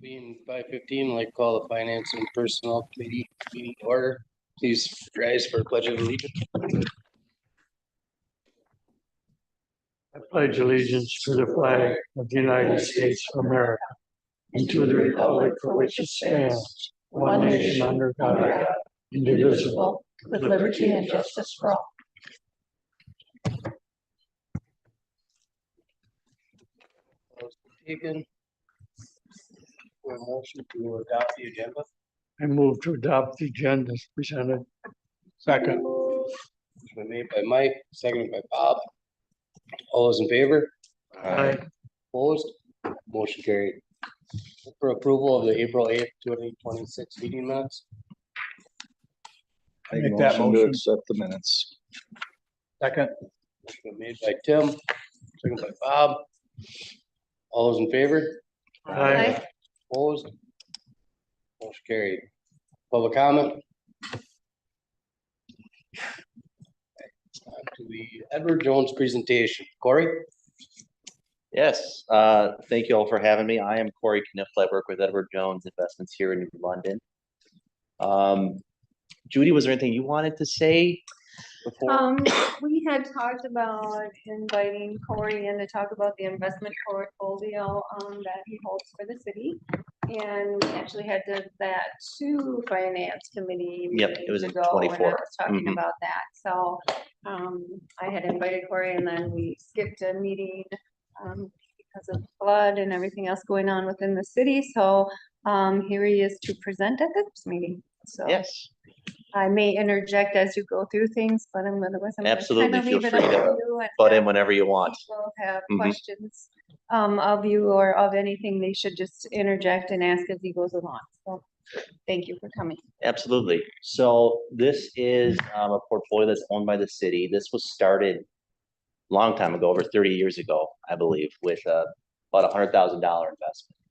Being 5:15, I'd like to call the Finance and Personnel Committee meeting to order. Please rise for pledge of allegiance. I pledge allegiance to the flag of the United States of America and to the republic for which it stands, one nation under God, indivisible, with liberty and justice for all. Taken. For a motion to adopt the agenda. I move to adopt the agenda as presented. Second. It's been made by Mike, seconded by Bob. All those in favor? Aye. Opposed? Motion carried. For approval of the April 8th, 2026 meeting minutes. Make that motion to accept the minutes. Second. It's been made by Tim, seconded by Bob. All those in favor? Aye. Opposed? Motion carried. Public comment? To the Edward Jones presentation. Corey? Yes, thank you all for having me. I am Corey Kniff. I work with Edward Jones Investments here in New London. Judy, was there anything you wanted to say before? We had talked about inviting Corey in to talk about the investment portfolio that he holds for the city. And we actually had that to finance committee. Yep, it was in meetings ago when I 24. was talking about that. So I had invited Corey and then we skipped a meeting because of flood and everything else going on within the city. So here he is to present at this meeting. So Yes, I may interject as you go through things, but I'm gonna absolutely. kind of Feel leave it free up to to you and butt in whenever you want. people have Mhm. questions of you or of anything, they should just interject and ask as he goes along. So thank you for coming. Absolutely. So this is a portfolio that's owned by the city. This was started a long time ago, over 30 years ago, I believe, with about $100,000 investment.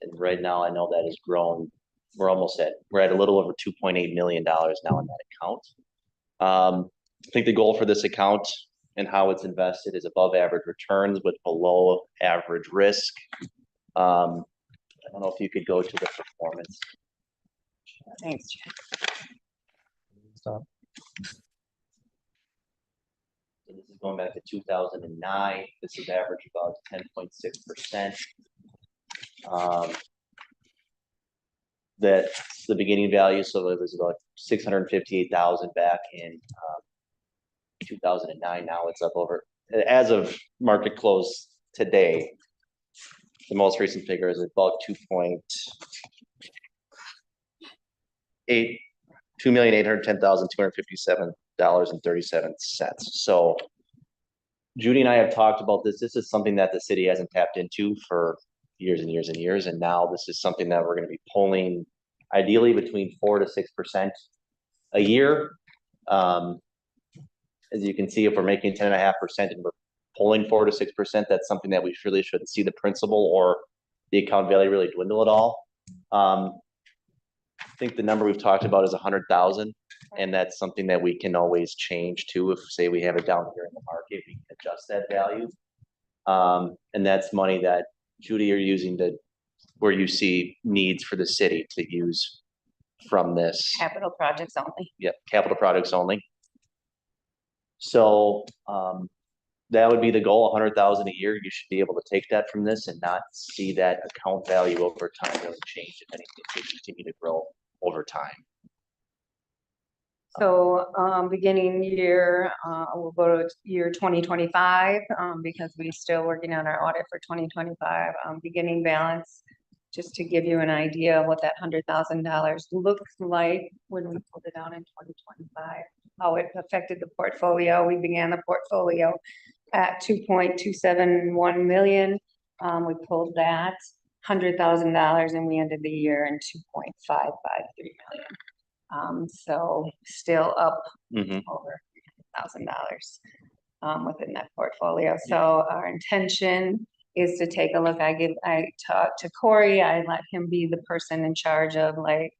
And right now, I know that has grown. We're at a little over $2.8 million now in that account. I think the goal for this account and how it's invested is above average returns with below average risk. I don't know if you could go to the performance. Thanks, Chad. So this is going back to 2009. This is average about 10.6%. That's the beginning value, so it was about 658,000 back in 2009. Now it's up over, as of market close today, the most recent figure is about $2,810,257.37. So Judy and I have talked about this. This is something that the city hasn't tapped into for years and years and years. And now this is something that we're going to be pulling ideally between 4 to 6% a year. As you can see, if we're making 10.5% and we're pulling 4 to 6%, that's something that we really shouldn't see the principal or the account value really dwindle at all. I think the number we've talked about is 100,000, and that's something that we can always change too. If say we have it down here in the market, we can adjust that value. And that's money that Judy, you're using to where you see needs for the city to use from this. Capital projects only. Yep, capital products only. So that would be the goal, 100,000 a year. You should be able to take that from this and not see that account value over time really change. If anything, to continue to grow over time. So beginning year, we'll go to year 2025 because we're still working on our audit for 2025. Beginning balance, just to give you an idea of what that $100,000 looks like when we pulled it out in 2025, how it affected the portfolio. We began the portfolio at 2.271 million. We pulled that $100,000 and we ended the year in 2.553 million. So still up over $1,000 within that portfolio. So our intention is to take a look. I talked to Corey. I let him be the person in charge of like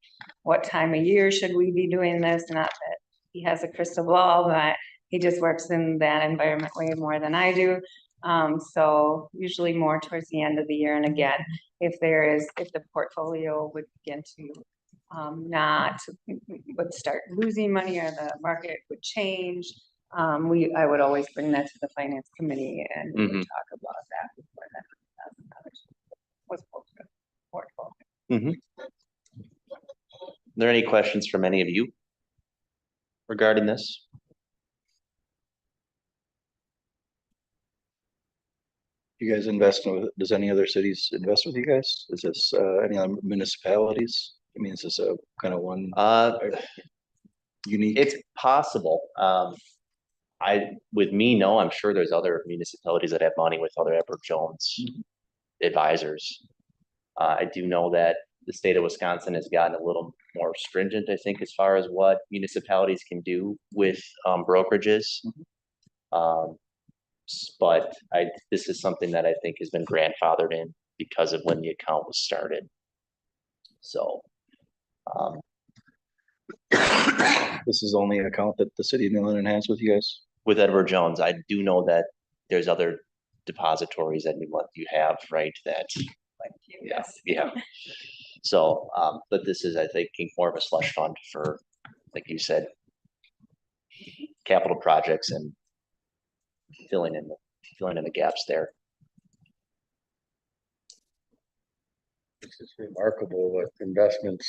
what time of year should we be doing this. Not that he has a crystal ball, but he just works in that environment way more than I do. So usually more towards the end of the year. And again, if the portfolio would begin to would start losing money or the market would change, I would always bring that to the finance committee and we would talk about that before that $100,000 was pulled from the portfolio. Are there any questions from any of you regarding this? You guys invest with, does any other cities invest with you guys? Is this, any other municipalities? I mean, is this a kind of one unique? It's possible. With me, no, I'm sure there's other municipalities that have money with other Edward Jones advisors. I do know that the state of Wisconsin has gotten a little more stringent, I think, as far as what municipalities can do with brokerages. But this is something that I think has been grandfathered in because of when the account was started. So This is the only account that the city of New London has with you guys? with Edward Jones, I do know that there's other depositories that you have, right? That, yeah. So, but this is, I think, more of a slush fund for, like you said, capital projects and filling in the gaps there. This is remarkable what investments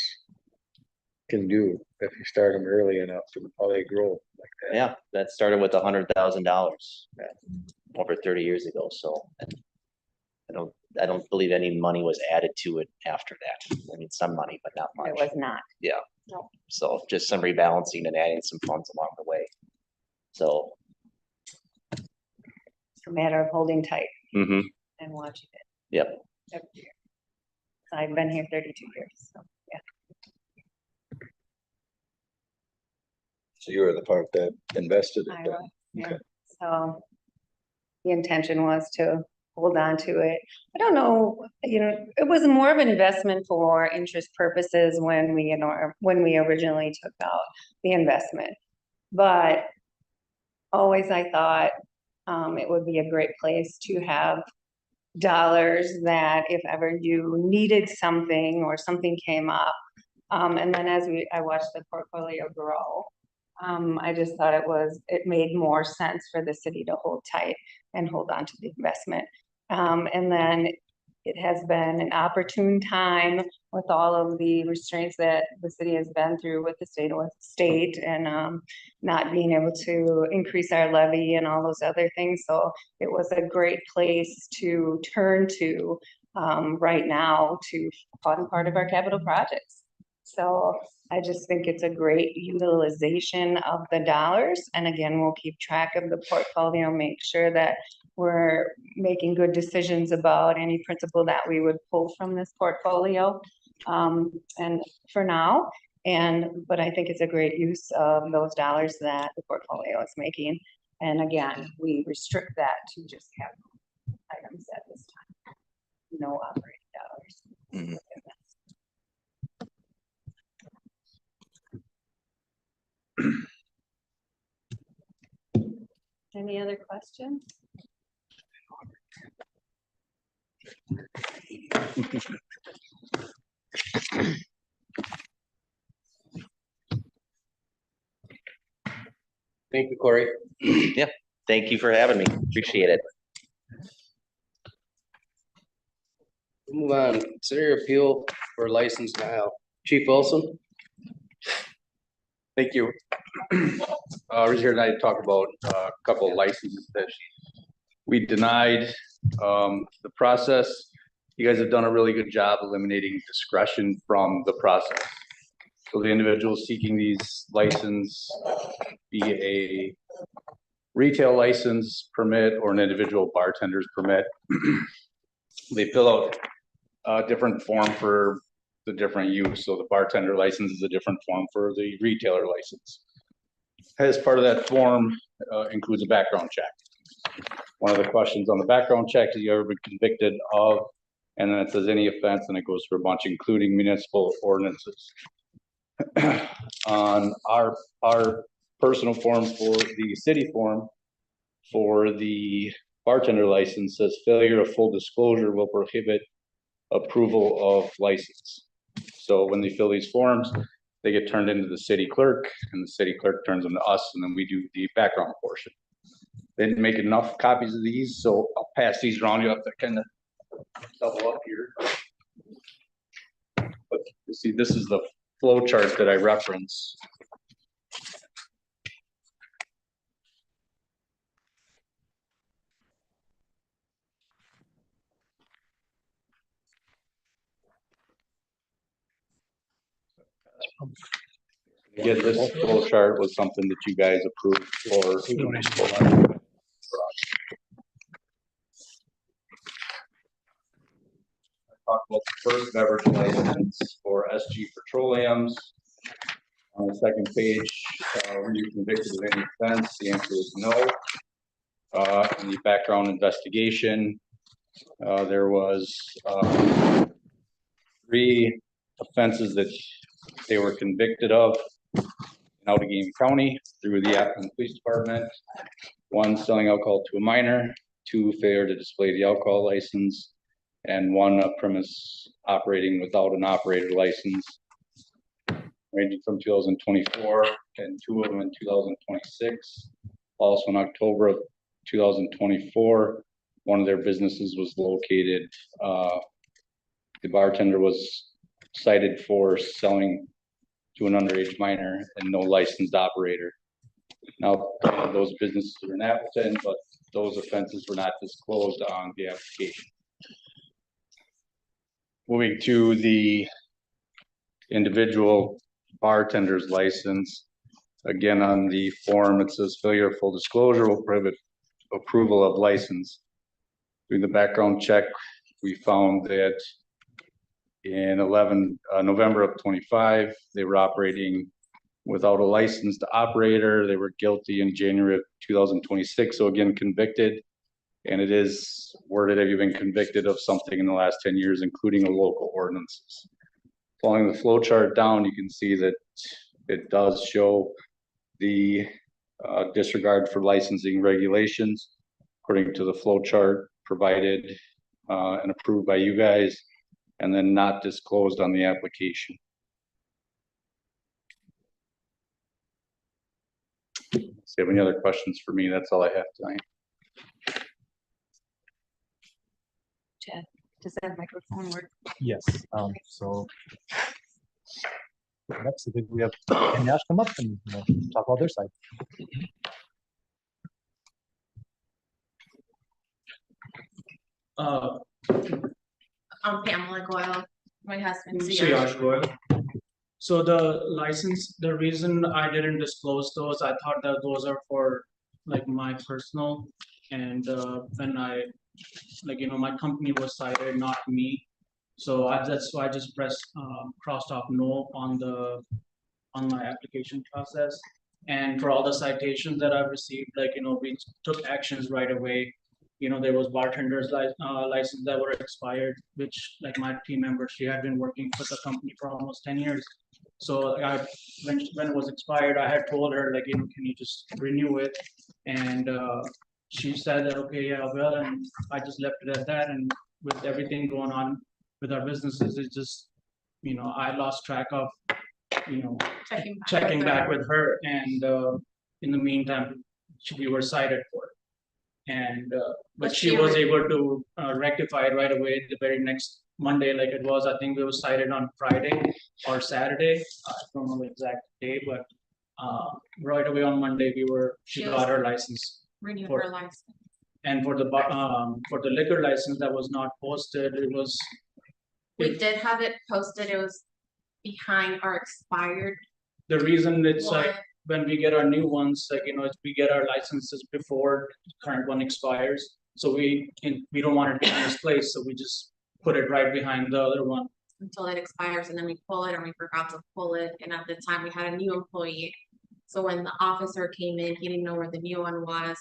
can do if you start them early enough and how they grow like that. Yeah, that started with $100,000 over 30 years ago. So I don't believe any money was added to it after that. I mean, some money, but not much. It was not. Yeah. No. So just some rebalancing and adding some funds along the way. So. It's a matter of holding tight Mm-hmm. and watching it Yep. every year. I've been here 32 years, so yeah. So you were the part that invested I in that? was, yeah. Okay. So the intention was to hold on to it. I don't know, it was more of an investment for interest purposes when we originally took out the investment. But always I thought it would be a great place to have dollars that if ever you needed something or something came up. And then I watched the portfolio grow, I just thought it made more sense for the city to hold tight and hold on to the investment. And then it has been an opportune time with all of the restraints that the city has been through with the state and not being able to increase our levy and all those other things. So it was a great place to turn to right now to fund part of our capital projects. So I just think it's a great utilization of the dollars. And again, we'll keep track of the portfolio, make sure that we're making good decisions about any principal that we would pull from this portfolio. And for now, but I think it's a great use of those dollars that the portfolio is making. And again, we restrict that to just have items at this time, no operating dollars. Mhm. Any other questions? Thank you, Corey. Thank you for having me. Appreciate it. Move on. Consider appeal for license denial. Chief Wilson? Thank you. We're here tonight to talk about a couple of licenses that we denied. The process, you guys have done a really good job eliminating discretion from the process. So the individual seeking these license, be a retail license permit or an individual bartender's permit, they fill out a different form for the different use. So the bartender license is a different form for the retailer license. As part of that form includes a background check. One of the questions on the background check is you ever been convicted of, and then it says any offense, and it goes for a bunch, including municipal ordinances. On our personal form for the city form, for the bartender license says failure of full disclosure will prohibit approval of license. So when they fill these forms, they get turned into the city clerk, and the city clerk turns them to us, and then we do the background portion. They didn't make enough copies of these, so I'll pass these around. You have to kind of double up here. But you see, this is the flow chart that I reference. Again, this flow chart was something that you guys approved for. Talk about the first beverage license for SG Petroleums. On the second page, were you convicted of any offense? The answer is no. In the background investigation, there was 3 offenses that they were convicted of in Outagamie County through the Athens Police Department. 1, selling alcohol to a minor. 2, failure to display the alcohol license. And 1, premise operating without an operator license, ranging from 2024 and 2 of them in 2026. Also in October of 2024, one of their businesses was located. The bartender was cited for selling to an underage minor and no licensed operator. Now, those businesses are in Appleton, but those offenses were not disclosed on the application. Moving to the individual bartender's license. Again, on the form, it says failure of full disclosure will prohibit approval of license. Through the background check, we found that in November of 25, they were operating without a licensed operator. They were guilty in January of 2026, so again, convicted. And it is worded, have you been convicted of something in the last 10 years, including a local ordinances? Following the flow chart down, you can see that it does show the disregard for licensing regulations, according to the flow chart provided and approved by you guys, and then not disclosed on the application. So if you have any other questions for me, that's all I have tonight. Chad, does that microphone work? Yes, so next, I think we have Nash come up and talk about their side. I'm Pamela Goyle, my husband. Siyash Goyle. So the license, the reason I didn't disclose those, I thought that those are for like my personal, and when I, like, my company was cited, not me. So that's why I just crossed off no on my application process. And for all the citations that I've received, like, we took actions right away. There was bartender's license that were expired, which, like, my team member, she had been working for the company for almost 10 years. So when it was expired, I had told her, like, can you just renew it? And she said that, okay, yeah, I will. And I just left it at that. And with everything going on with our businesses, it's just, I lost track of, checking back with her. And in the meantime, we were cited for it. And but she was able to rectify it right away the very next Monday, like it was. I think we were cited on Friday or Saturday. I don't know the exact day, but right away on Monday she got her license. Renewed her license. And for the liquor license that was not posted, We did have it posted. It was behind our expired. The reason it's one. like, when we get our new ones, like, we get our licenses before the current one expires. So we don't want it to be misplaced, so we just put it right behind the other one. Until it expires, and then we pull it, and we forgot to pull it. And at the time, we had a new employee. So when the officer came in, he didn't know where the new one was.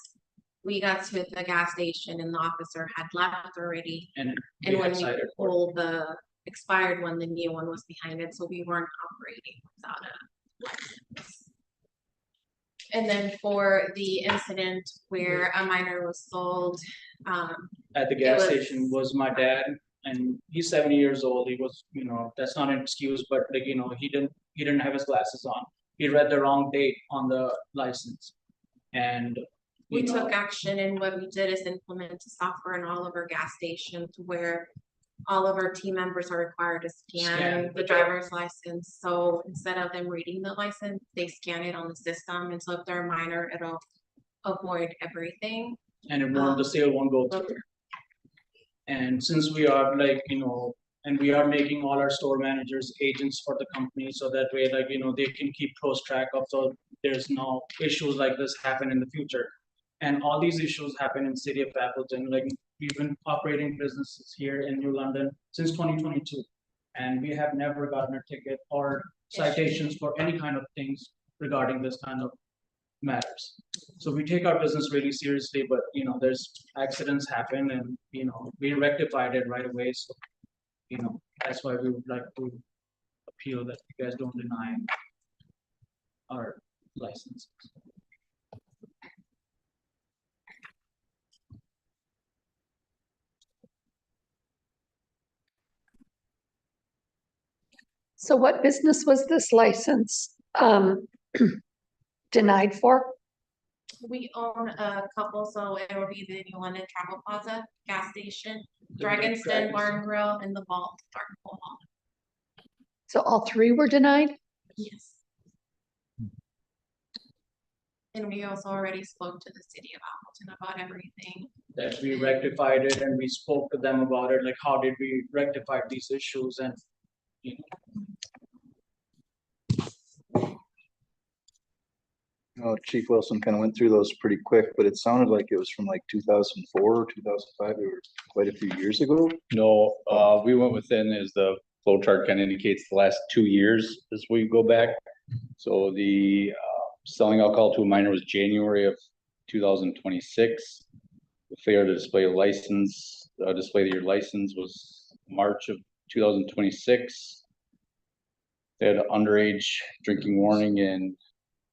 We got to the gas station, and the officer had left already. And when we pulled the expired one, the new one was behind it, so we weren't operating without a license. And then for the incident where a minor was sold, At the It gas was- station was my dad, and he's 70 years old. He was, that's not an excuse, but like, he didn't have his glasses on. He read the wrong date on the license. And, we you know, took action, and what we did is implement a software in all of our gas stations where all of our team members are required to Scan scan the driver's license. So instead of them reading the license, they scan it on the system. And so if they're minor, it'll avoid everything. and the sale won't go through. And since we are like, and we are making all our store managers agents for the company, so that way, like, they can keep close track of, so there's no issues like this happen in the future. And all these issues happen in city of Appleton, like, we've been operating businesses here in New London since 2022. And we have never gotten a ticket or citations for any kind of things regarding this kind of matters. So we take our business really seriously, but there's accidents happen, and we rectified it right away. So that's why we would like to appeal that you guys don't deny our license. So what business was this license denied for? We own a couple, so it will be the New London Travel Plaza gas station, Dragon's Den Bar and Grill, and the Vault Bar and Pool Hall. So all three were denied? Yes. And we also already spoke to the city of Appleton about everything. That we rectified it, and we spoke to them about it, like how did we rectify these issues, and Chief Wilson kind of went through those pretty quick, but it sounded like it was from like 2004 or 2005. They were quite a few years ago. No, we went within, as the flow chart kind of indicates, the last 2 years as we go back. So the selling alcohol to a minor was January of 2026. The failure to display a license, display your license was March of 2026. They had an underage drinking warning in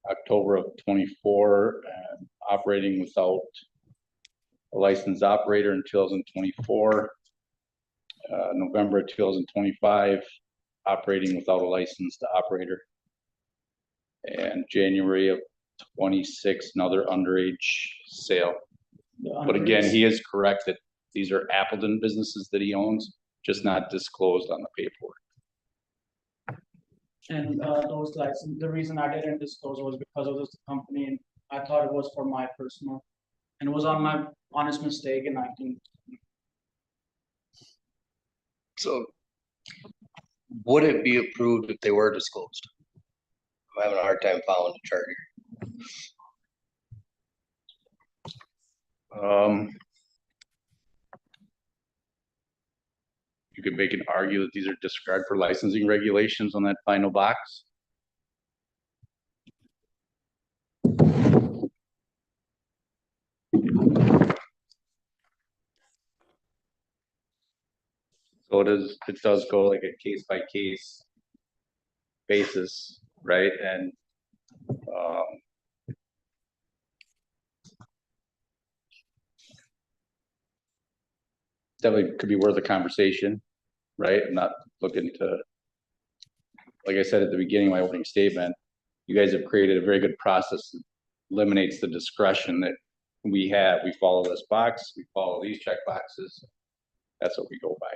October of 24, and operating without a licensed operator in 2024. November of 2025, operating without a licensed operator. And January of 26, another underage sale. But again, he is correct that these are Appleton businesses that he owns, just not disclosed on the paperwork. And those licenses, the reason I didn't disclose was because of this company, and I thought it was for my personal, and it was on my honest mistake, and I can. So would it be approved if they were disclosed? I'm having a hard time following the chart here. You could make an argue that these are disregard for licensing regulations on that final box. So it does go like a case by case basis, right? And definitely could be worth a conversation, right? I'm not looking to, like I said at the beginning of my opening statement, you guys have created a very good process that eliminates the discretion that we have. We follow this box, we follow these check boxes. That's what we go by.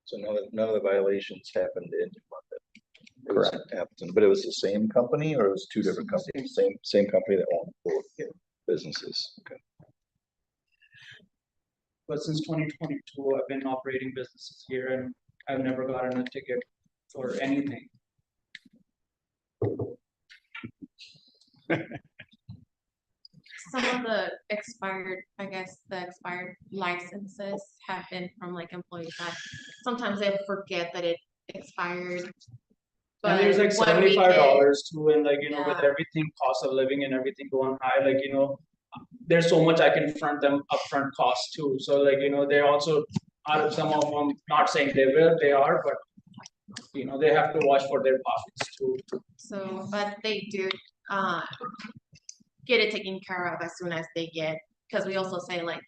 So none of the violations happened in London. It was Correct. Appleton, but it was the same company, or it was two different companies? Same company that owned both businesses. Okay. But since 2022, I've been operating businesses here, and I've never gotten a ticket for anything. Some of the expired, I guess, the expired licenses have been from like employees that sometimes they forget that it expired. And there's like But when we did- $75 too, and like, with Yeah. everything, cost of living and everything going high, like, there's so much I can front them upfront costs too. So like, they're also, out of some of them, not saying they are, but they have to watch for their profits too. So, but they do, get it taken care of as soon as they get, because we also say like,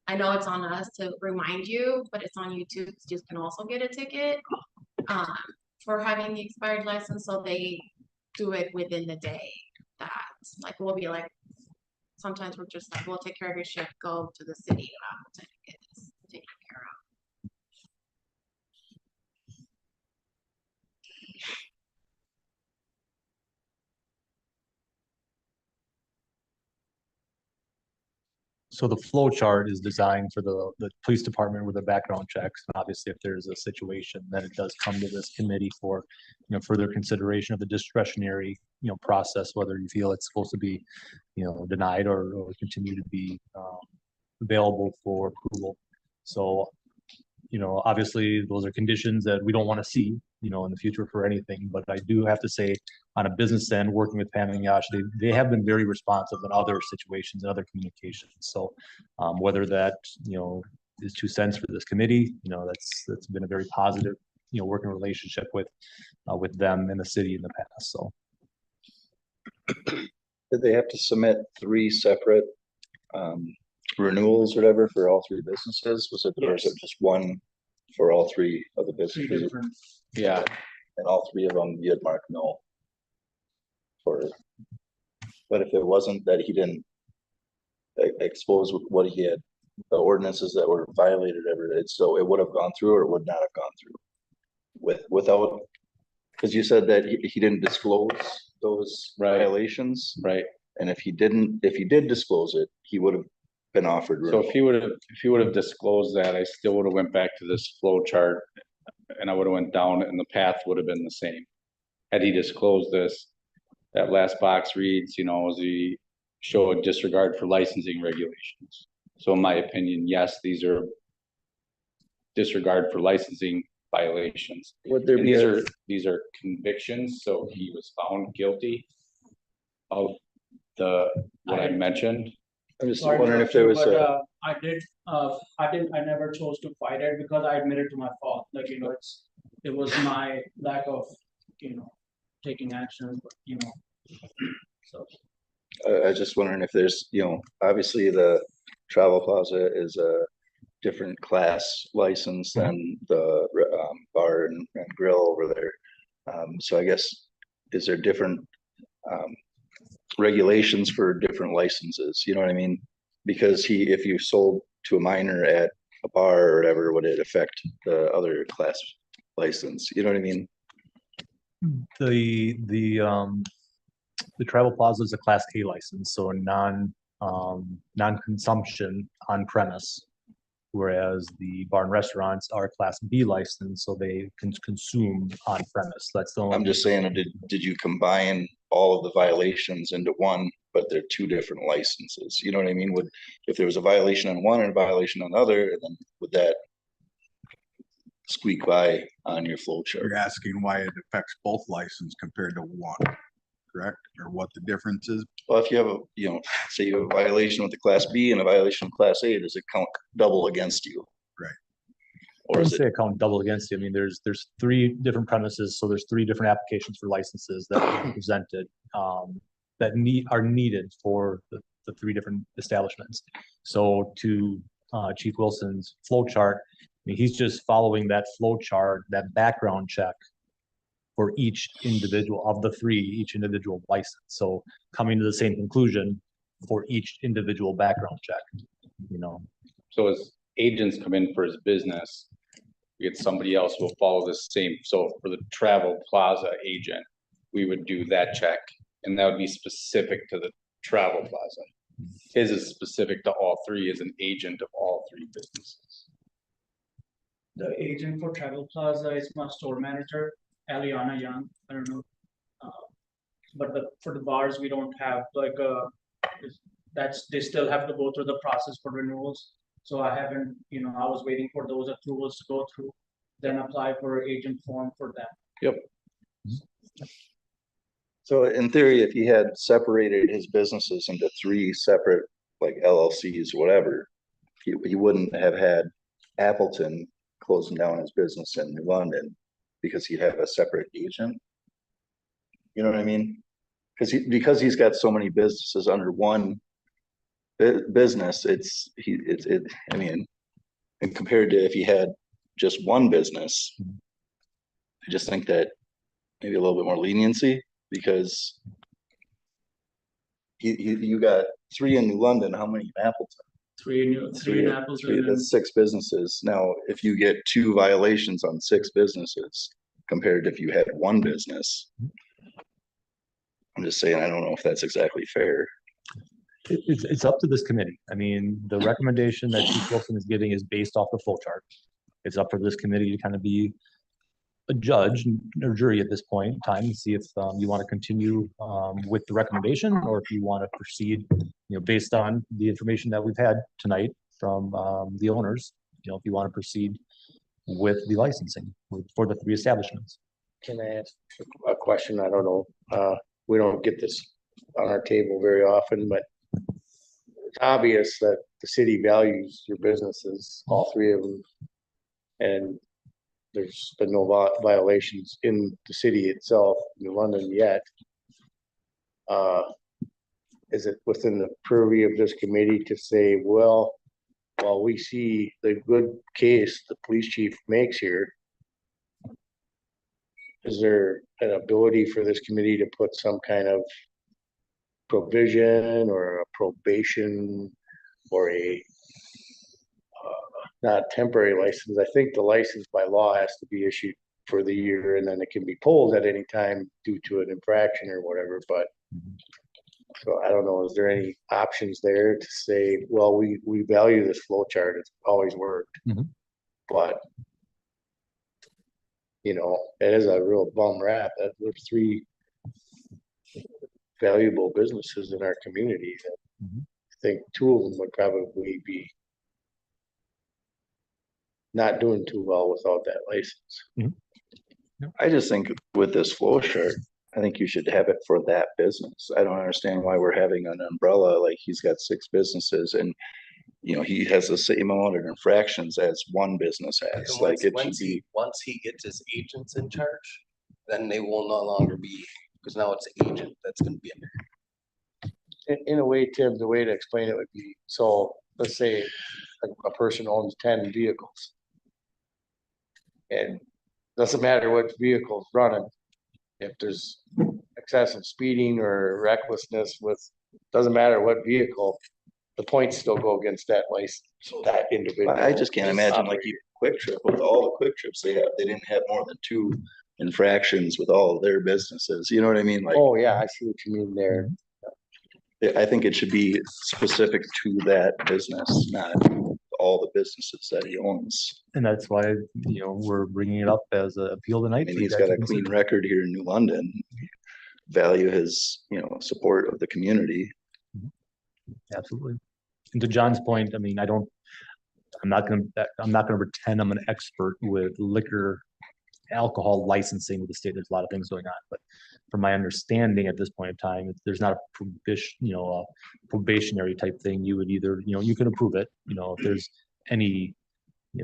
I know it's on us to remind you, but it's on you too, 'cause you can also get a ticket, for having the expired license, so they do it within the day. That, like, we'll be like, sometimes we're just like, we'll take care of your shift, go to the city, to get this taken care of. So the flow chart is designed for the police department with the background checks. And obviously, if there's a situation, then it does come to this committee for, further consideration of the discretionary, process, whether you feel it's supposed to be, denied or continue to be available for approval. So, obviously, those are conditions that we don't want to see, in the future for anything. But I do have to say, on a business end, working with Pam and Yash, they have been very responsive in other situations and other communications. So whether that, is 2 cents for this committee, that's been a very positive, working relationship with them and the city in the past. So. Did they have to submit 3 separate renewals or whatever for all 3 businesses? Was it, or is it just one for all 3 of the 3 businesses? different. Yeah, And all 3 of them, you had marked no. For, but if it wasn't that he didn't expose what he had, the ordinances that were violated, so it would have gone through or would not have gone through without, because you said that he didn't disclose those Right. violations. right. And if he did disclose it, he would have been offered. So if he would have disclosed that, I still would have went back to this flow chart and I would have went down and the path would have been the same. Had he disclosed this, that last box reads, the show a disregard for licensing regulations. So in my opinion, yes, these are disregard for licensing violations. Would there And be these are convictions, so he was found guilty of what I mentioned. I'm just Sorry to wondering if interrupt there you, was but, I never chose to fight it because I admitted to my fault. Like, it was my lack of, taking action, but, so. I was just wondering if there's, obviously the Travel Plaza is a different class license than the bar and grill over there. So I guess, is there different regulations for different licenses? You know what I mean? Because if you sold to a minor at a bar or whatever, would it affect the other class license? You know what I mean? The Travel Plaza is a Class A license, so a non-consumption on premise. Whereas the bar and restaurants are Class B license, so they can consume on premise. That's the only. I'm just saying, did you combine all of the violations into one, but they're 2 different licenses? You know what I mean? If there was a violation on one and a violation on the other, then would that squeak by on your flow chart? You're asking why it affects both licenses compared to one, correct? Or what the difference is? Well, if you have say you have a violation with the Class B and a violation of Class A, does it count double against you? Right. I Or wouldn't is say it, it count double against you. I mean, there's 3 different premises, so there's 3 different applications for licenses that are presented that are needed for the 3 different establishments. So to Chief Wilson's flow chart, I mean, he's just following that flow chart, that background check for each individual of the 3, each individual license. So coming to the same conclusion for each individual background check, So as agents come in for his business, we get somebody else who will follow the same. So for the Travel Plaza agent, we would do that check and that would be specific to the Travel Plaza. His is specific to all 3 as an agent of all 3 businesses. The agent for Travel Plaza is my store manager, Aliana Young. I don't know. But for the bars, we don't have they still have to go through the process for renewals. So I haven't, I was waiting for those approvals to go through, then apply for agent form for them. Yep. so in theory, if he had separated his businesses into 3 separate like LLCs, whatever, he wouldn't have had Appleton closing down his business in New London because he'd have a separate agent. You know what I mean? Because he's got so many businesses under one business, I mean, and compared to if he had just one business, I just think that maybe a little bit more leniency, because you got 3 in New London, how many in Appleton? Three in Appleton. That's 6 businesses. Now, if you get 2 violations on 6 businesses compared to if you had 1 business, I'm just saying, I don't know if that's exactly fair. It's up to this committee. I mean, the recommendation that Chief Wilson is giving is based off the flow chart. It's up for this committee to kind of be a judge or jury at this point in time and see if you want to continue with the recommendation, or if you want to proceed, based on the information that we've had tonight from the owners, if you want to proceed with the licensing for the 3 establishments. Can I ask a question? I don't know. We don't get this on our table very often, but it's obvious that the city values your businesses, all 3 of them. And there's been no violations in the city itself, New London, yet. Is it within the purview of this committee to say, well, while we see the good case the police chief makes here, is there an ability for this committee to put some kind of provision or a probation or a not temporary license? I think the license by law has to be issued for the year, and then it can be pulled at any time due to an infraction or whatever, but so I don't know, is there any options there to say, well, we value this flow chart, it's always worked. But it is a real bum rap that there's 3 valuable businesses in our community that I think 2 of them would probably be not doing too well without that license. I just think with this flow chart, I think you should have it for that business. I don't understand why we're having an umbrella, like he's got 6 businesses and, he has the same amount of infractions as one business has, And like it should be. once he gets his agents in charge, then they will no longer be, because now it's the agent that's gonna be in there. In a way, Tim, the way to explain it would be, so let's say a person owns 10 vehicles. And doesn't matter what vehicle's running, if there's excessive speeding or recklessness doesn't matter what vehicle, the points still go against that license, that individual. I just can't imagine like even Quick Trip, with all the Quick Trips they didn't have more than 2 infractions with all of their businesses. You know what I mean? Like, Oh, yeah, I see what you mean there. I think it should be specific to that business, not all the businesses that he owns. And that's why, we're bringing it up as an appeal tonight. I mean, he's got a clean record here in New London. Value his, support of the community. Absolutely. And to John's point, I mean, I'm not gonna pretend I'm an expert with liquor, alcohol licensing with the state. There's a lot of things going on, but from my understanding at this point in time, there's not a probationary type thing. You would either, you can approve it, if there's any,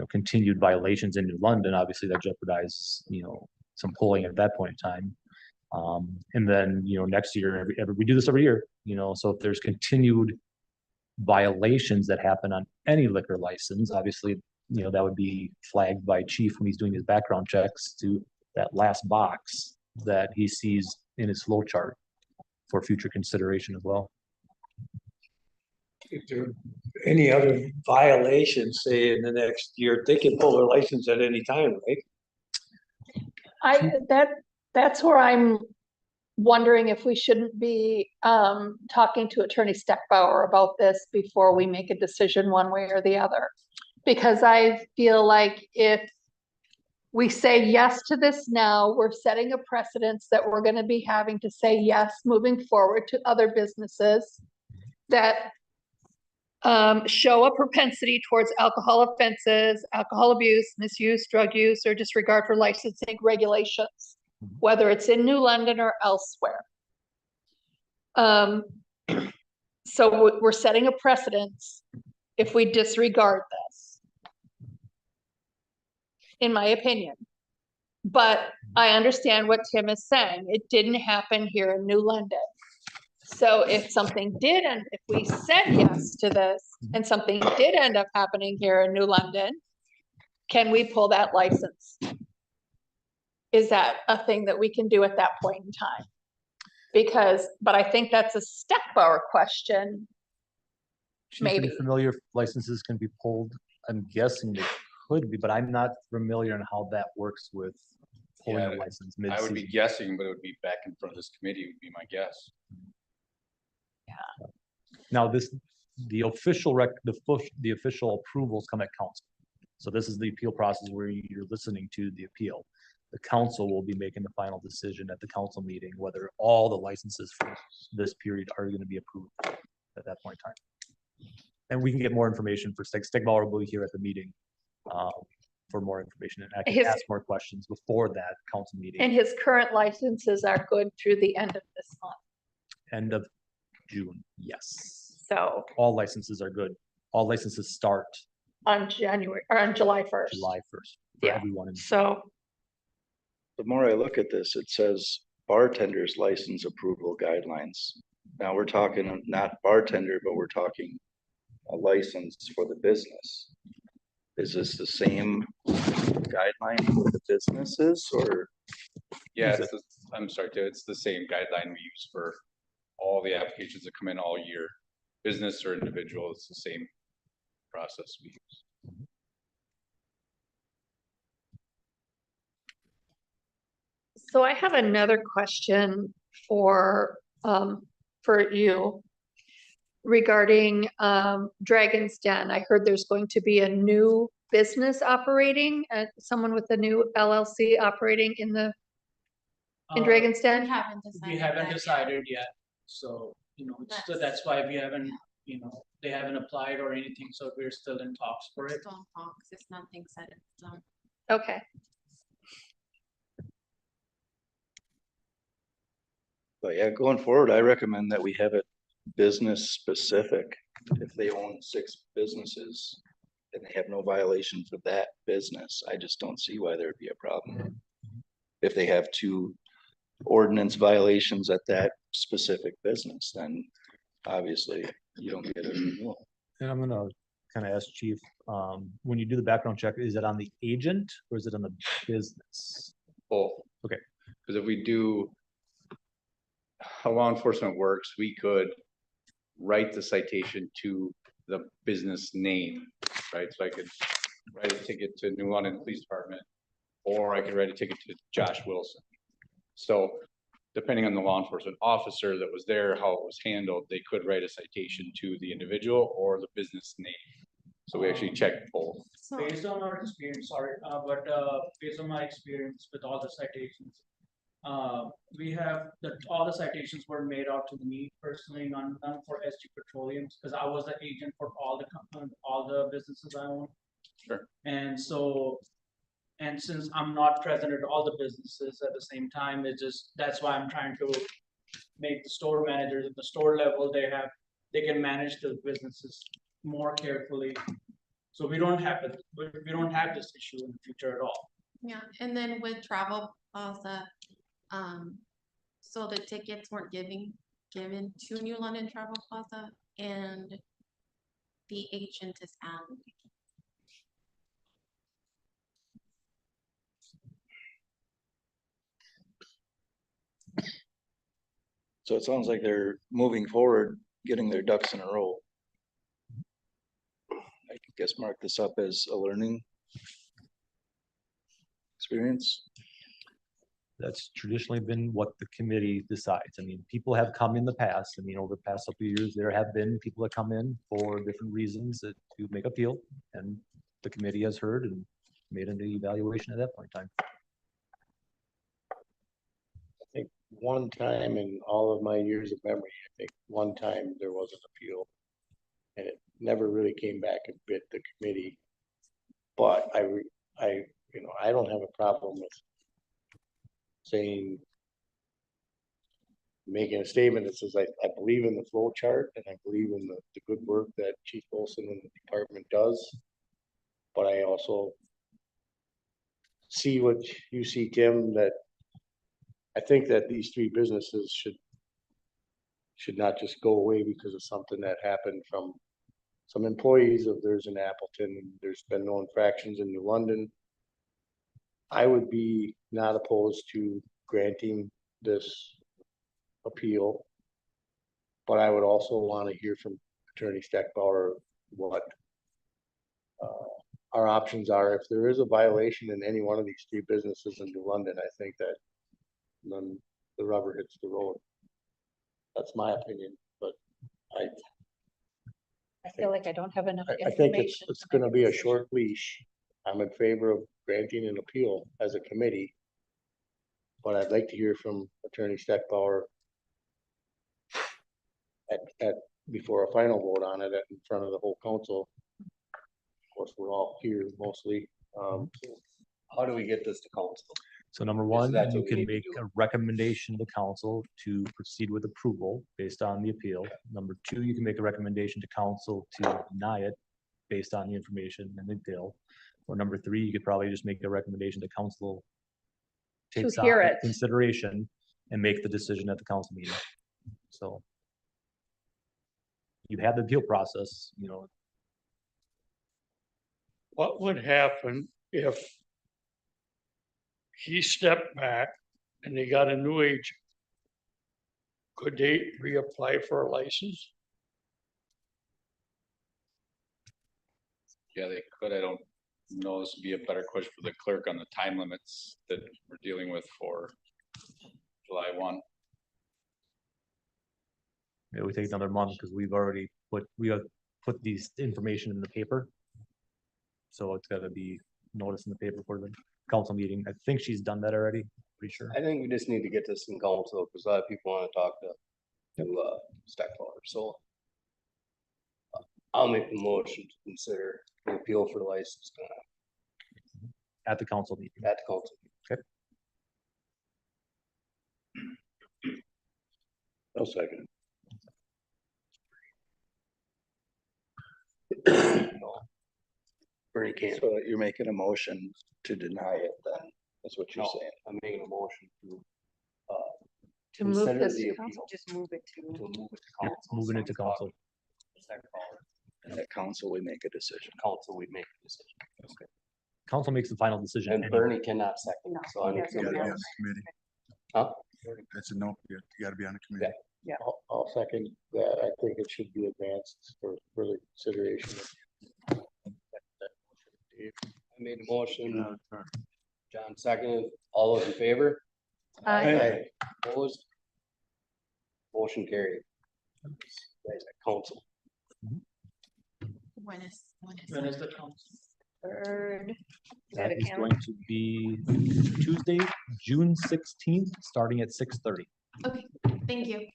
continued violations in New London, obviously that jeopardizes, some polling at that point in time. And then, next year, we do this every year, so if there's continued violations that happen on any liquor license, obviously, that would be flagged by chief when he's doing his background checks to that last box that he sees in his flow chart for future consideration as well. If there are any other violations, say in the next year, they can pull their license at any time, right? That's where I'm wondering if we shouldn't be talking to Attorney Steckbauer about this before we make a decision one way or the other. Because I feel like if we say yes to this now, we're setting a precedence that we're going to be having to say yes moving forward to other businesses that show a propensity towards alcohol offenses, alcohol abuse, misuse, drug use, or disregard for licensing regulations, whether it's in New London or elsewhere. So we're setting a precedence if we disregard this, in my opinion. But I understand what Tim is saying. It didn't happen here in New London. So if something did, and if we said yes to this and something did end up happening here in New London, can we pull that license? Is that a thing that we can do at that point in time? Because, but I think that's a Steckbauer question. Chief, are you Maybe. familiar if licenses can be pulled? I'm guessing they could be, but I'm not familiar on how that works with pulling a Yeah, license I would be mid-season. guessing, but it would be back in front of this committee would be my guess. Now, the official the official approvals come at council. So this is the appeal process where you're listening to the appeal. The council will be making the final decision at the council meeting, whether all the licenses for this period are going to be approved at that point in time. And we can get more information for Steckbauer will be here at the meeting for more information, and I can ask more questions before that council meeting. And his current licenses are good through the end of this month. End of June, yes. So All licenses are good. All licenses start on January, or on July 1st. July 1st. Yeah. Everyone in So, The more I look at this, it says bartender's license approval guidelines. Now we're talking not bartender, but we're talking a license for the business. Is this the same guideline for the businesses or? Yeah, I'm sorry, Ted, it's the same guideline we use for all the applications that come in all year. Business or individual, it's the same process we use. so I have another question for you regarding Dragon's Den. I heard there's going to be a new business operating, someone with a new LLC operating in Dragon's We Den. haven't decided. We haven't that yet. decided yet, so, so that's why we haven't, they haven't applied or anything, so we're still in talks for it. Still in talks, it's nothing set in stone. Okay, But yeah, going forward, I recommend that we have it business specific. If they own 6 businesses and they have no violation for that business, I just don't see why there'd be a problem. If they have 2 ordinance violations at that specific business, then obviously you don't get a renewal. And I'm gonna kind of ask Chief, when you do the background check, is it on the agent or is it on the business? Both. Okay. Because if we do how law enforcement works, we could write the citation to the business name, right? So I could write a ticket to New London Police Department, or I could write a ticket to Josh Wilson. So depending on the law enforcement officer that was there, how it was handled, they could write a citation to the individual or the business name. So we actually checked both. So, Based on our experience, based on my experience with all the citations, we have all the citations were made out to me personally, none for SG Petroleum, because I was the agent for all the businesses I own. Sure. And so, and since I'm not present at all the businesses at the same time, that's why I'm trying to make the store managers at the store level, they can manage the businesses more carefully. So we don't have this issue in the future at all. yeah, and then with Travel Plaza, so the tickets weren't given to New London Travel Plaza, and the agent is Alan. So it sounds like they're moving forward, getting their ducks in a row. I guess mark this up as a learning experience. That's traditionally been what the committee decides. I mean, people have come in the past. I mean, over the past couple of years, there have been people that come in for different reasons to make appeal, and the committee has heard and made an evaluation at that point in time. One time in all of my years of memory, I think one time there was an appeal. And it never really came back and bit the committee. But I don't have a problem with saying, making a statement that says, I believe in the flow chart and I believe in the good work that Chief Wilson and the department does. But I also see what you see, Tim, that I think that these three businesses should not just go away because of something that happened from some employees of theirs in Appleton, and there's been no infractions in New London. I would be not opposed to granting this appeal. But I would also want to hear from Attorney Steckbauer what our options are. If there is a violation in any one of these three businesses in New London, I think that then the rubber hits the road. That's my opinion, but I feel like I don't have enough I think information. it's gonna be a short leash. I'm in favor of granting an appeal as a committee. But I'd like to hear from Attorney Steckbauer before a final vote on it in front of the whole council. Of course, we're all here mostly. How do we get this to council? So number one, that's you what we can need to make do. a recommendation to the council to proceed with approval based on the appeal. Number two, you can make a recommendation to council to deny it based on the information and the appeal. Or number three, you could probably just make a recommendation to council takes hear on it. consideration and make the decision at the council meeting. So you have the appeal process, you know, What would happen if he stepped back and they got a new agent? Could they reapply for a license? Yeah, they could. I don't know. This would be a better question for the clerk on the time limits that we're dealing with for July 1. it would take another month because we have put these information in the paper. So it's gotta be noticed in the paper for the council meeting. I think she's done that already, pretty sure. I think we just need to get this in council because a lot of people want to talk to Steckbauer, so. I'll make the motion to consider the appeal for the license At the council meeting. at the council. No second. Bernie can't. So you're making a motion to deny it then, that's what you're No, saying. I'm making a motion To move consider this the to appeal. council. Just move it to to. move it to Yeah, council. moving it to council. Steckbauer. And at council, we make a decision. Council, we make the decision. Council makes the final decision. And anyway. Bernie cannot second, No, so I need that's You gotta somebody be on else. the committee. Huh? That's a no, you gotta be on the committee. I'll second that. I think it should be advanced for further consideration. I made a motion, John seconded, all those in favor? Aye. Opposed? Motion carried. Guys at council. When is When is the council? Third. Is That that a is calendar? going to be Tuesday, June 16th, starting at 6:30. Okay, thank you.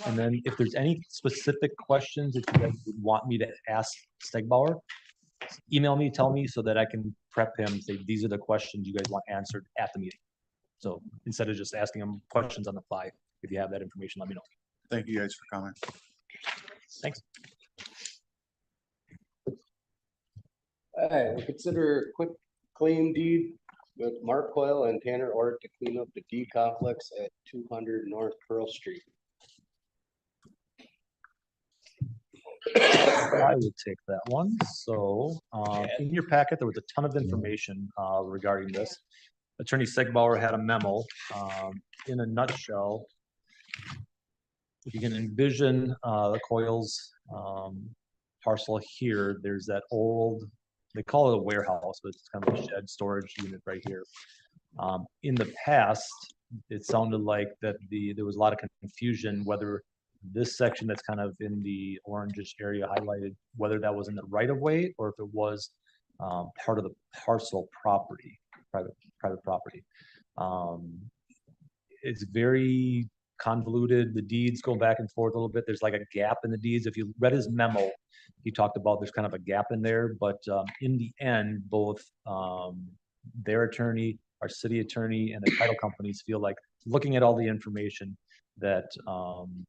And then if there's any specific questions that you guys would want me to ask Stegbauer, email me, tell me so that I can prep him, say, these are the questions you guys want answered at the meeting. So instead of just asking him questions on the fly, if you have that information, let me know. Thank you guys for coming. Thanks. Alright, we'll consider quick claim deed with Mark Coyle and Tanner Ort to clean up the deed complex at 200 North Pearl Street. I will take that one. So, in your packet, there was a ton of information, regarding this. Attorney Stegbauer had a memo, in a nutshell. If you can envision, the Coyles, parcel here, there's that old, they call it a warehouse, but it's kind of a shed storage unit right here. In the past, it sounded like that there was a lot of confusion whether this section that's kind of in the orangish area highlighted, whether that was in the right of way or if it was part of the parcel property, private property. It's very convoluted. The deeds go back and forth a little bit. There's like a gap in the deeds. If you read his memo, he talked about there's kind of a gap in there, but in the end, both their attorney, our city attorney, and the title companies feel like looking at all the information that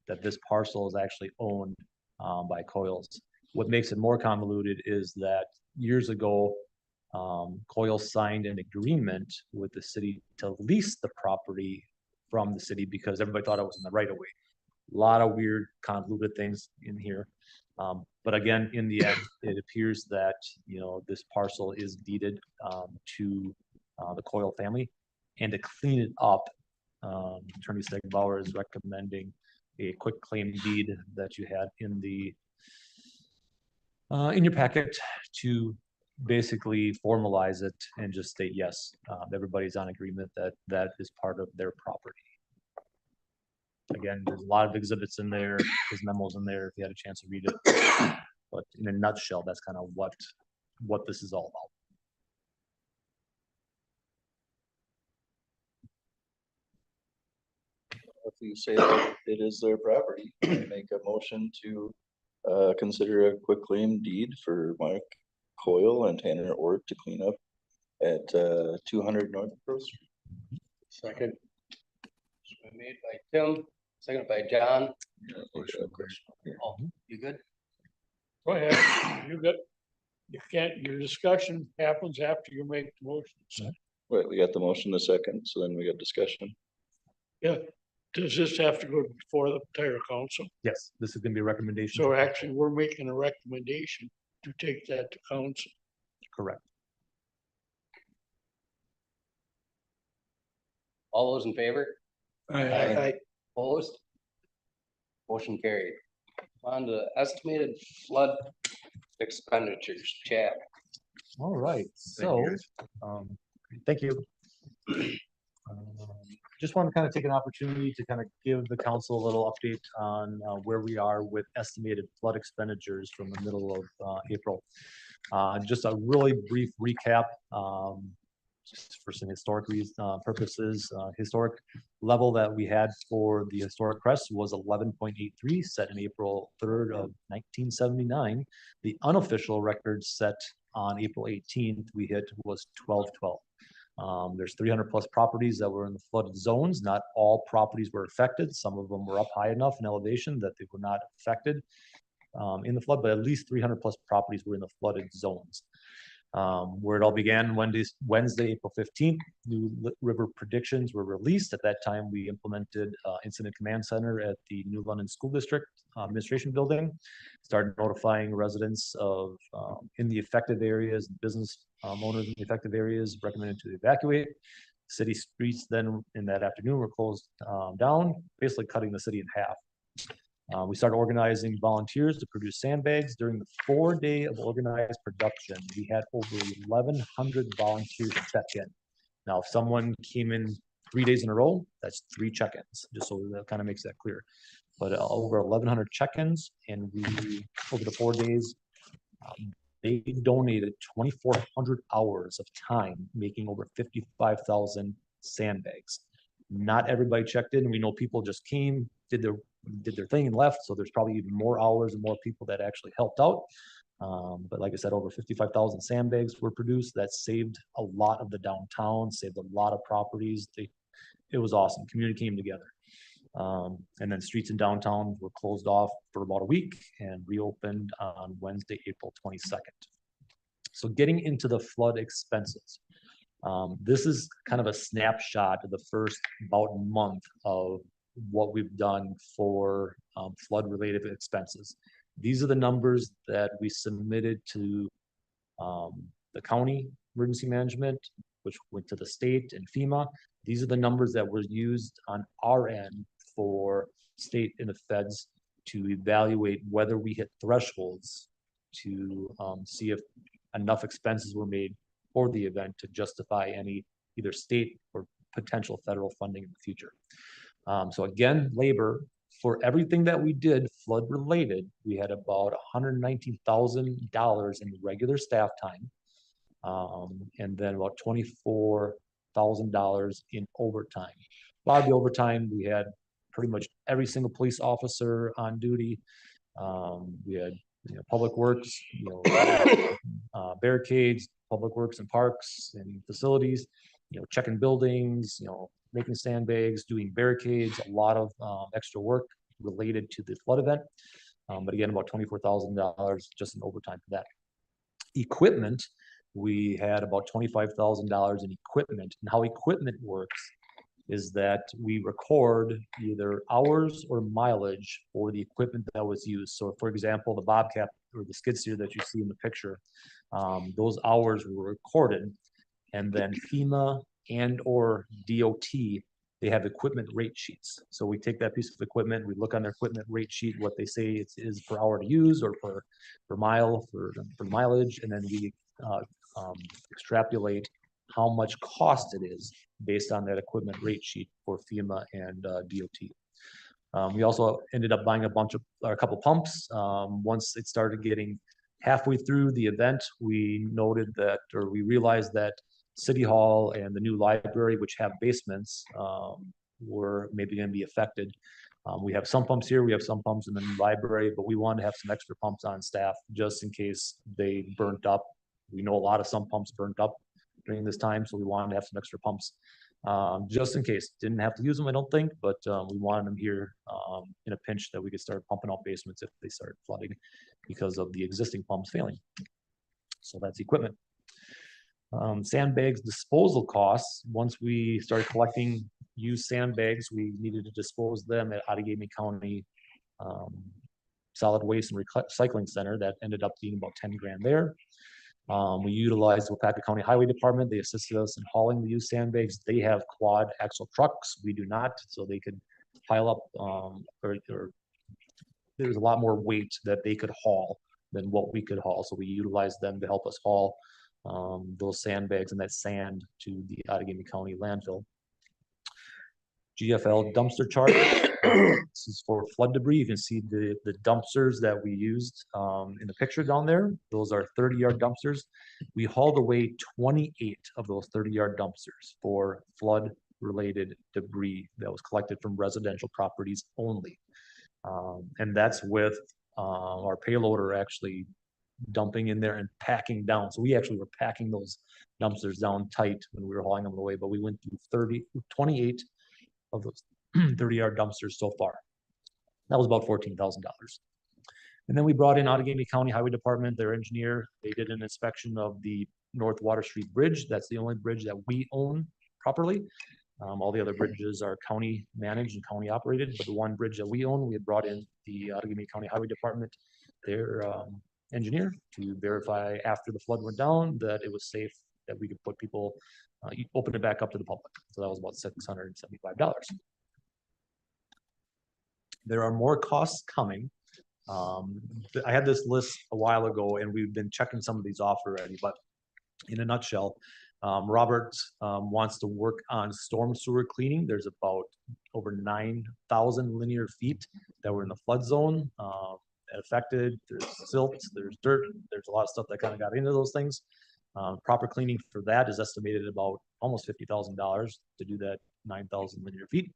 that this parcel is actually owned by Coyles. What makes it more convoluted is that years ago, Coyle signed an agreement with the city to lease the property from the city because everybody thought it was in the right of way. A lot of weird convoluted things in here. But again, in the end, it appears that, this parcel is deeded to the Coyle family. And to clean it up, Attorney Stegbauer is recommending a quick claim deed that you had in your packet to basically formalize it and just state, yes, everybody's on agreement that that is part of their property. Again, there's a lot of exhibits in there, there's memos in there, if you had a chance to read it. But in a nutshell, that's kind of what this is all about. If you say that it is their property, make a motion to consider a quick claim deed for Mike Coyle and Tanner Ork to clean up at 200 North Grove Street. Second. Motion made by Tim, seconded by John. Oh, you good? Go ahead, you got, you can't, your discussion happens after you make the motion. So, Wait, we got the motion the second, so then we got discussion. yeah, does this have to go before the entire council? Yes, this is gonna be a recommendation. So actually, we're making a recommendation to take that to council. Correct. All those in favor? Aye. Opposed? Motion carried. On to estimated flood expenditures, Chad. All right, so, thank you. Just want to kind of take an opportunity to kind of give the council a little update on where we are with estimated flood expenditures from the middle of April. Just a really brief recap, just for some historic purposes. Historic level that we had for the historic crest was 11.83, set in April 3rd of 1979. The unofficial record set on April 18th we hit was 1212. There's 300 plus properties that were in the flooded zones. Not all properties were affected. Some of them were up high enough in elevation that they were not affected in the flood, but at least 300 plus properties were in the flooded zones. Where it all began Wednesday, April 15th, new river predictions were released. At that time, we implemented Incident Command Center at the New London School District Administration Building, started notifying residents of in the affected areas, business owners in the affected areas recommended to evacuate. City streets then in that afternoon were closed down, basically cutting the city in half. We started organizing volunteers to produce sandbags. During the 4-day of organized production, we had over 1,100 volunteers check in. Now, if someone came in 3 days in a row, that's 3 check-ins, just so that kind of makes that clear. But over 1,100 check-ins, and we, over the 4 days, they donated 2,400 hours of time, making over 55,000 sandbags. Not everybody checked in. We know people just came, did their thing and left. So there's probably even more hours and more people that actually helped out. But like I said, over 55,000 sandbags were produced. That saved a lot of the downtown, saved a lot of properties. It was awesome. Community came together. And then streets in downtown were closed off for about a week and reopened on Wednesday, April 22nd. So getting into the flood expenses. This is kind of a snapshot of the first about month of what we've done for flood related expenses. These are the numbers that we submitted to the county emergency management, which went to the state and FEMA. These are the numbers that were used on our end for state and the feds to evaluate whether we hit thresholds to see if enough expenses were made for the event to justify any either state or potential federal funding in the future. So again, labor, for everything that we did flood related, we had about $119,000 in regular staff time. And then about $24,000 in overtime. A lot of the overtime, we had pretty much every single police officer on duty. We had public works, barricades, public works and parks and facilities, checking buildings, making sandbags, doing barricades, a lot of extra work related to the flood event. But again, about $24,000 just in overtime for that. Equipment, we had about $25,000 in equipment. And how equipment works is that we record either hours or mileage for the equipment that was used. So for example, the Bobcat or the skid steer that you see in the picture, those hours were recorded, and then FEMA and or DOT, they have equipment rate sheets. So we take that piece of equipment, we look on their equipment rate sheet, what they say it is per hour to use or per mile for mileage, and then we extrapolate how much cost it is based on that equipment rate sheet for FEMA and DOT. We also ended up buying a couple pumps. Once it started getting halfway through the event, we realized that City Hall and the new library, which have basements, were maybe going to be affected. We have some pumps here, we have some pumps in the new library, but we wanted to have some extra pumps on staff just in case they burnt up. We know a lot of some pumps burnt up during this time, so we wanted to have some extra pumps just in case. Didn't have to use them, I don't think, but we wanted them here in a pinch that we could start pumping out basements if they started flooding because of the existing pumps failing. So that's equipment. Sandbags disposal costs. Once we started collecting used sandbags, we needed to dispose them at Outagamie County Solid Waste and Recycling Center. That ended up being about 10 grand there. We utilized the Wapaka County Highway Department. They assisted us in hauling the used sandbags. They have quad axle trucks. We do not, so they could pile up, or there's a lot more weight that they could haul than what we could haul. So we utilized them to help us haul those sandbags and that sand to the Outagamie County landfill. GFL dumpster charge. This is for flood debris. You can see the dumpsters that we used in the picture down there. Those are 30-yard dumpsters. We hauled away 28 of those 30-yard dumpsters for flood-related debris that was collected from residential properties only. And that's with our payloader actually dumping in there and packing down. So we actually were packing those dumpsters down tight when we were hauling them away, but we went through 28 of those 30-yard dumpsters so far. That was about $14,000. And then we brought in Outagamie County Highway Department, their engineer. They did an inspection of the North Water Street Bridge. That's the only bridge that we own properly. All the other bridges are county managed and county operated, but the one bridge that we own, we had brought in the Outagamie County Highway Department, their engineer, to verify after the flood went down that it was safe, that we could put people, open it back up to the public. So that was about $675. There are more costs coming. I had this list a while ago and we've been checking some of these off already, but in a nutshell, Robert wants to work on storm sewer cleaning. There's about over 9,000 linear feet that were in the flood zone affected. There's silt, there's dirt, there's a lot of stuff that kind of got into those things. Proper cleaning for that is estimated about almost $50,000 to do that 9,000 linear feet.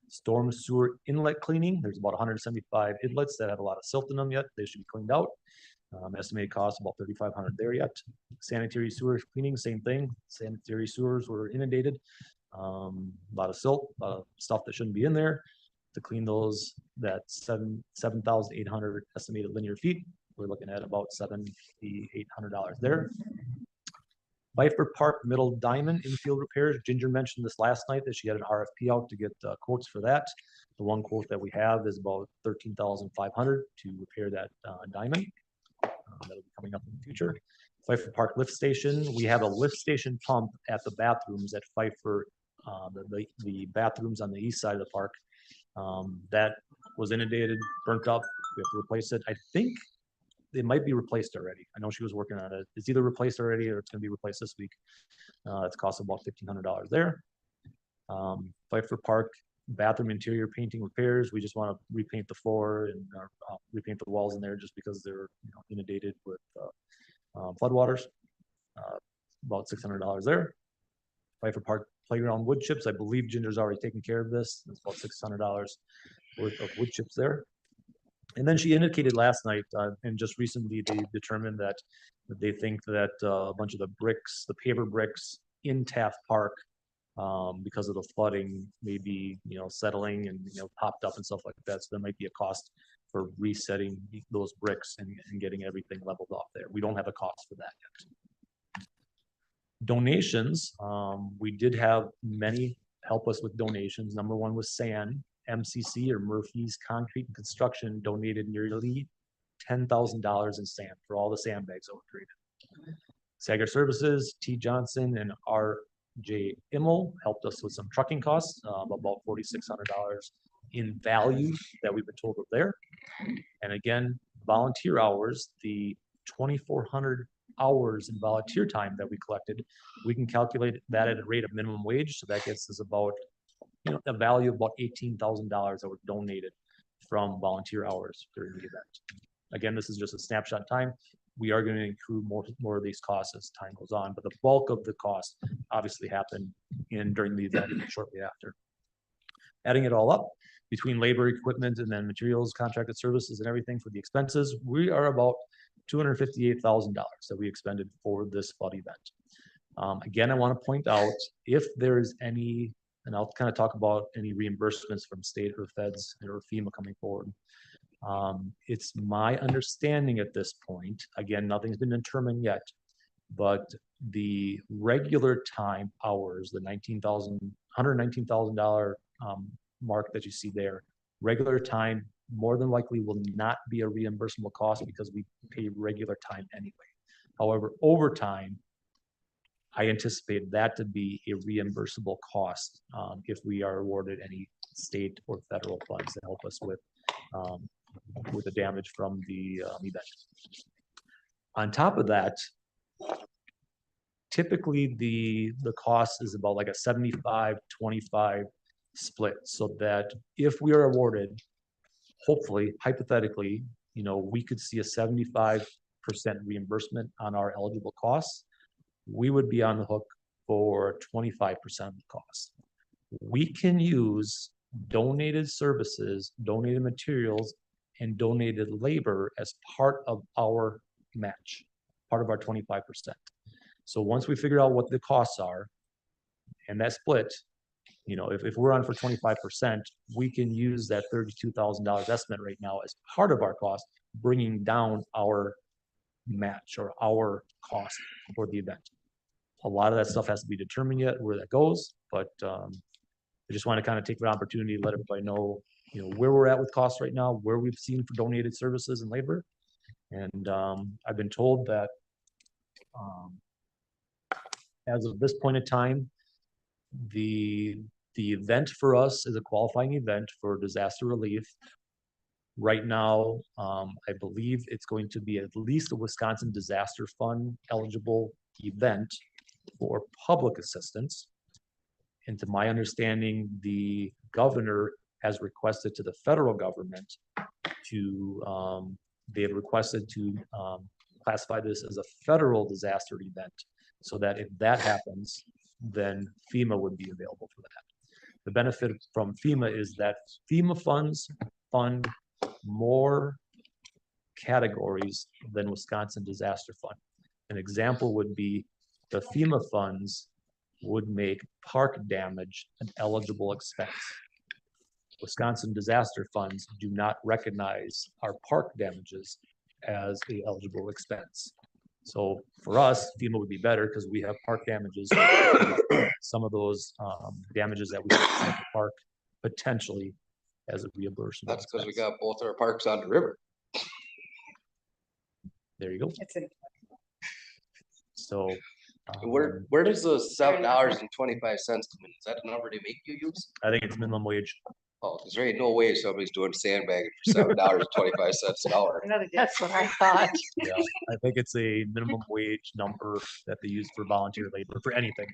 Storm sewer inlet cleaning, there's about 175 inlets that have a lot of silt in them yet. They should be cleaned out. Estimated cost about $3,500 there yet. Sanitary sewer cleaning, same thing. Sanitary sewers were inundated. A lot of silt, a lot of stuff that shouldn't be in there. To clean those, that 7,800 estimated linear feet, we're looking at about $7,800 there. Pfeiffer Park Middle Diamond infield repairs. Ginger mentioned this last night that she had an RFP out to get quotes for that. The one quote that we have is about $13,500 to repair that diamond. That'll be coming up in the future. Pfeiffer Park lift station. We have a lift station pump at the bathrooms at Pfeiffer, the bathrooms on the east side of the park. That was inundated, burnt up. We have to replace it. I think it might be replaced already. I know she was working on it. It's either replaced already or it's going to be replaced this week. It's cost about $1,500 there. Pfeiffer Park bathroom interior painting repairs. We just want to repaint the floor and repaint the walls in there just because they're inundated with floodwaters. About $600 there. Pfeiffer Park playground wood chips. I believe Ginger's already taken care of this. It's about $600 worth of wood chips there. And then she indicated last night, and just recently they determined that they think that a bunch of the bricks, the paver bricks in Taft Park, because of the flooding, may be settling and popped up and stuff like that. So there might be a cost for resetting those bricks and getting everything leveled off there. We don't have a cost for that yet. Donations, we did have many help us with donations. Number one was SAN, MCC or Murphy's Concrete and Construction donated nearly $10,000 in sand for all the sandbags that were created. Sager Services, T. Johnson and R.J. Immel helped us with some trucking costs, about $4,600 in value that we've been told are there. And again, volunteer hours, the 2,400 hours in volunteer time that we collected, we can calculate that at a rate of minimum wage. So that gets us about, a value of about $18,000 that were donated from volunteer hours during the event. Again, this is just a snapshot in time. We are going to include more of these costs as time goes on, but the bulk of the cost obviously happened during the event and shortly after. Adding it all up between labor, equipment, and then materials, contracted services, and everything for the expenses, we are about $258,000 that we expended for this flood event. Again, I want to point out if there is any, and I'll kind of talk about any reimbursements from state or feds or FEMA coming forward. It's my understanding at this point, again, nothing's been determined yet, but the regular time hours, the $119,000 mark that you see there, regular time more than likely will not be a reimbursable cost because we pay regular time anyway. However, overtime, I anticipate that to be a reimbursable cost if we are awarded any state or federal funds to help us with the damage from the event. On top of that, typically the cost is about like a 75-25 split, so that if we are awarded, hopefully, hypothetically, we could see a 75% reimbursement on our eligible costs. We would be on the hook for 25% of the cost. We can use donated services, donated materials, and donated labor as part of our match, part of our 25%. So once we figure out what the costs are and that split, if we're on for 25%, we can use that $32,000 estimate right now as part of our cost, bringing down our match or our cost for the event. A lot of that stuff has to be determined yet where that goes, but I just want to kind of take the opportunity to let everybody know, where we're at with costs right now, where we've seen for donated services and labor. And I've been told that as of this point in time, the event for us is a qualifying event for disaster relief. Right now, I believe it's going to be at least a Wisconsin Disaster Fund eligible event for public assistance. And to my understanding, the governor has requested to the federal government they have requested to classify this as a federal disaster event, so that if that happens, then FEMA would be available for that. The benefit from FEMA is that FEMA funds fund more categories than Wisconsin Disaster Fund. An example would be the FEMA funds would make park damage an eligible expense. Wisconsin disaster funds do not recognize our park damages as an eligible expense. So for us, FEMA would be better because we have park damages. Some of those damages that we have at the park potentially as a reimbursement. That's because we got both our parks on the river. There you go. So Where does the $7.25 come in? Is that the number they make you use? I think it's minimum wage. Oh, because there ain't no way somebody's doing sandbagging for $7.25 an hour. That's what I thought. Yeah, I think it's a minimum wage number that they use for volunteer labor for anything.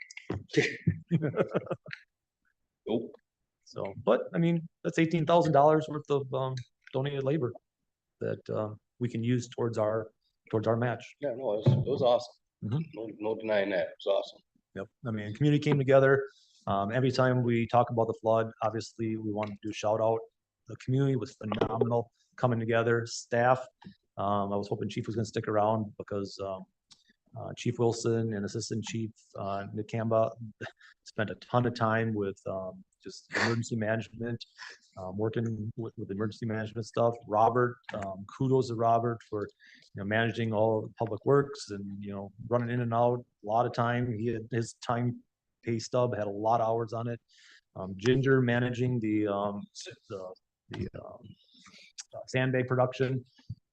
Nope. So, but I mean, that's $18,000 worth of donated labor that we can use towards our match. Yeah, no, it was awesome. Mhm. No denying that. It was awesome. Yep. I mean, the community came together. Every time we talk about the flood, obviously we want to do a shout out. The community was phenomenal coming together. Staff, I was hoping Chief was going to stick around because Chief Wilson and Assistant Chief Nick Kamba spent a ton of time with just emergency management, working with emergency management stuff. Robert, kudos to Robert for, managing all of public works and, running in and out a lot of time. He had his time pay stub, had a lot of hours on it. Ginger managing the sandbag production.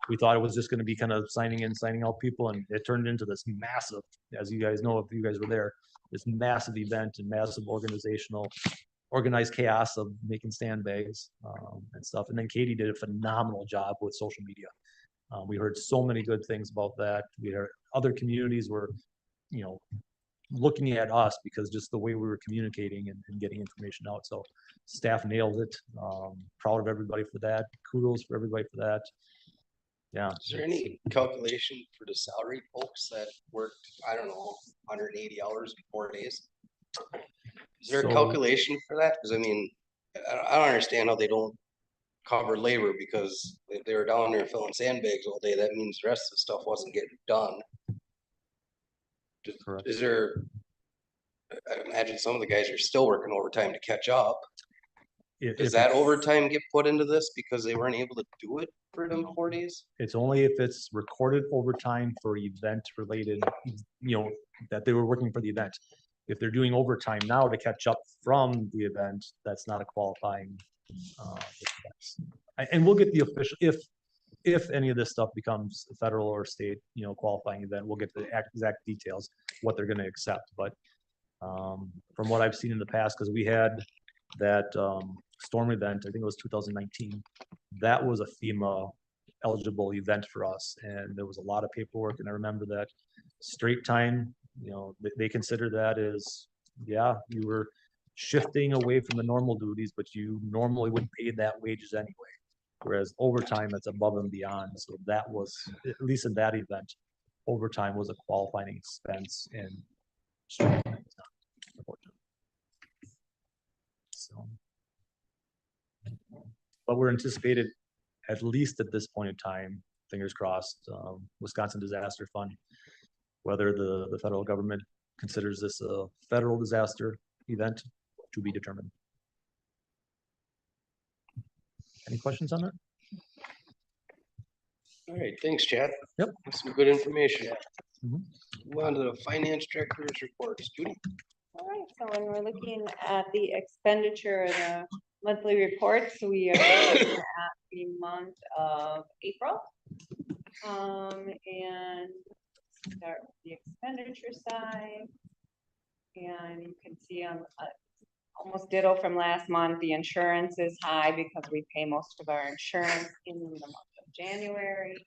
We thought it was just going to be kind of signing in, signing out people, and it turned into this massive, as you guys know, if you guys were there, this massive event and massive organized chaos of making sandbags and stuff. And then Katie did a phenomenal job with social media. We heard so many good things about that. We heard other communities were, looking at us because just the way we were communicating and getting information out. So staff nailed it. Proud of everybody for that. Kudos for everybody for that. Yeah. Is there any calculation for the salaried folks that worked, I don't know, 180 hours in 4 days? Is there a So- calculation for that? Cause I mean, I don't understand how they don't cover labor, because if they were down there filling sandbags all day, that means the rest of the stuff wasn't getting done. Correct. Is there, I imagine some of the guys are still working overtime to catch up. Does If that it's- overtime get put into this because they weren't able to do it for them 4 days? It's only if it's recorded overtime for event related, that they were working for the event. If they're doing overtime now to catch up from the event, that's not a qualifying expense. And we'll get the official, if any of this stuff becomes a federal or state, qualifying event, we'll get the exact details, what they're gonna accept. But from what I've seen in the past, because we had that storm event, I think it was 2019, that was a FEMA eligible event for us, and there was a lot of paperwork. And I remember that straight time, they consider that as, yeah, you were shifting away from the normal duties, but you normally wouldn't pay that wages anyway. Whereas overtime, it's above and beyond. So that was, at least in that event, overtime was a qualifying expense, and straight time was not, unfortunately. So, but we're anticipated, at least at this point in time, fingers crossed, Wisconsin Disaster Fund, whether the federal government considers this a federal disaster event, to be determined. Any questions on that? All right, thanks, Chad. Yep. That's some good information. Mhm. Move on to the finance director's reports. Judy? All right, so when we're looking at the expenditure and the monthly reports, we are looking at the month of April. And start with the expenditure side. And you can see on almost ditto from last month, the insurance is high because we pay most of our insurance in the month of January.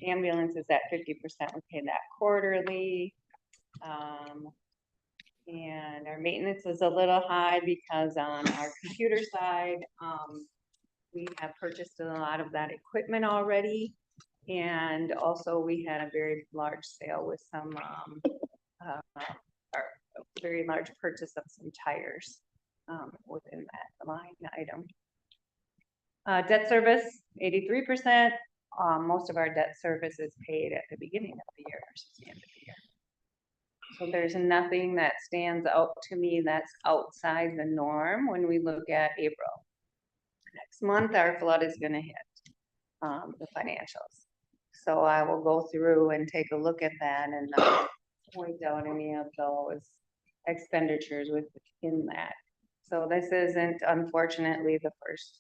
Ambulance is at 50%, we pay that quarterly. And our maintenance is a little high because on our computer side, we have purchased a lot of that equipment already. And also we had a very large sale with some, a very large purchase of some tires within that line item. Debt service, 83%. Most of our debt service is paid at the beginning of the year versus the end of the year. So there's nothing that stands out to me that's outside the norm when we look at April. Next month, our flood is gonna hit the financials. So I will go through and take a look at that and point out any of those expenditures within that. So this isn't unfortunately the first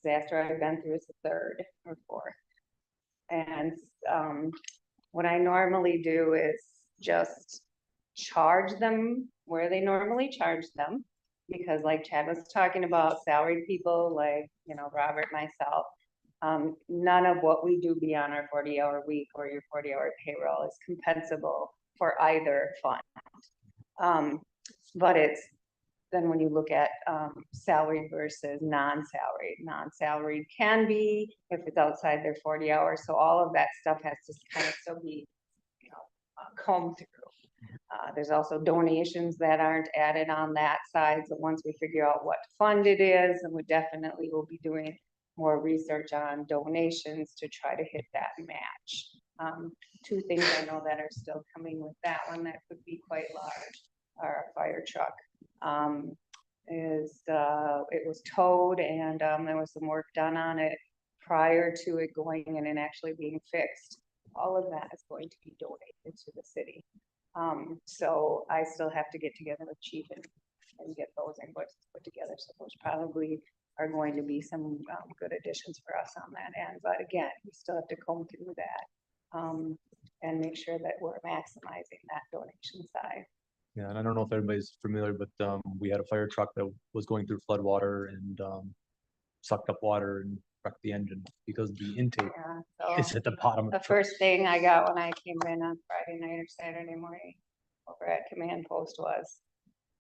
disaster I've been through, it's the third or fourth. And what I normally do is just charge them where they normally charge them. Because like Chad was talking about, salaried people like, Robert, myself, none of what we do beyond our 40-hour week or your 40-hour payroll is compensable for either fund. But it's then when you look at salaried versus non-salaried can be if it's outside their 40 hours. So all of that stuff has to kind of still be, combed through. There's also donations that aren't added on that side. So once we figure out what fund it is, and we definitely will be doing more research on donations to try to hit that match. Two things I know that are still coming with that one that could be quite large are a fire truck is, it was towed and, there was some work done on it prior to it going in and actually being fixed. All of that is going to be donated to the city. So I still have to get together with Chief and get those invoices put together. So those probably are going to be some, good additions for us on that end. But again, we still have to comb through that. And make sure that we're maximizing that donation side. Yeah, and I don't know if everybody's familiar, but we had a fire truck that was going through flood water and sucked up water and wrecked the engine because the intake Yeah, is so at the bottom of the the truck. first thing I got when I came in on Friday night or Saturday morning over at command post was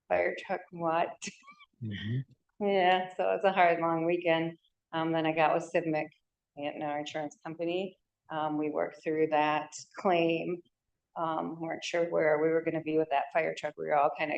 fire truck, what? Mhm. Yeah, so it's a hard, long weekend. Then I got with Civic and our insurance company. We worked through that claim. Weren't sure where we were gonna be with that fire truck. We were all kind of,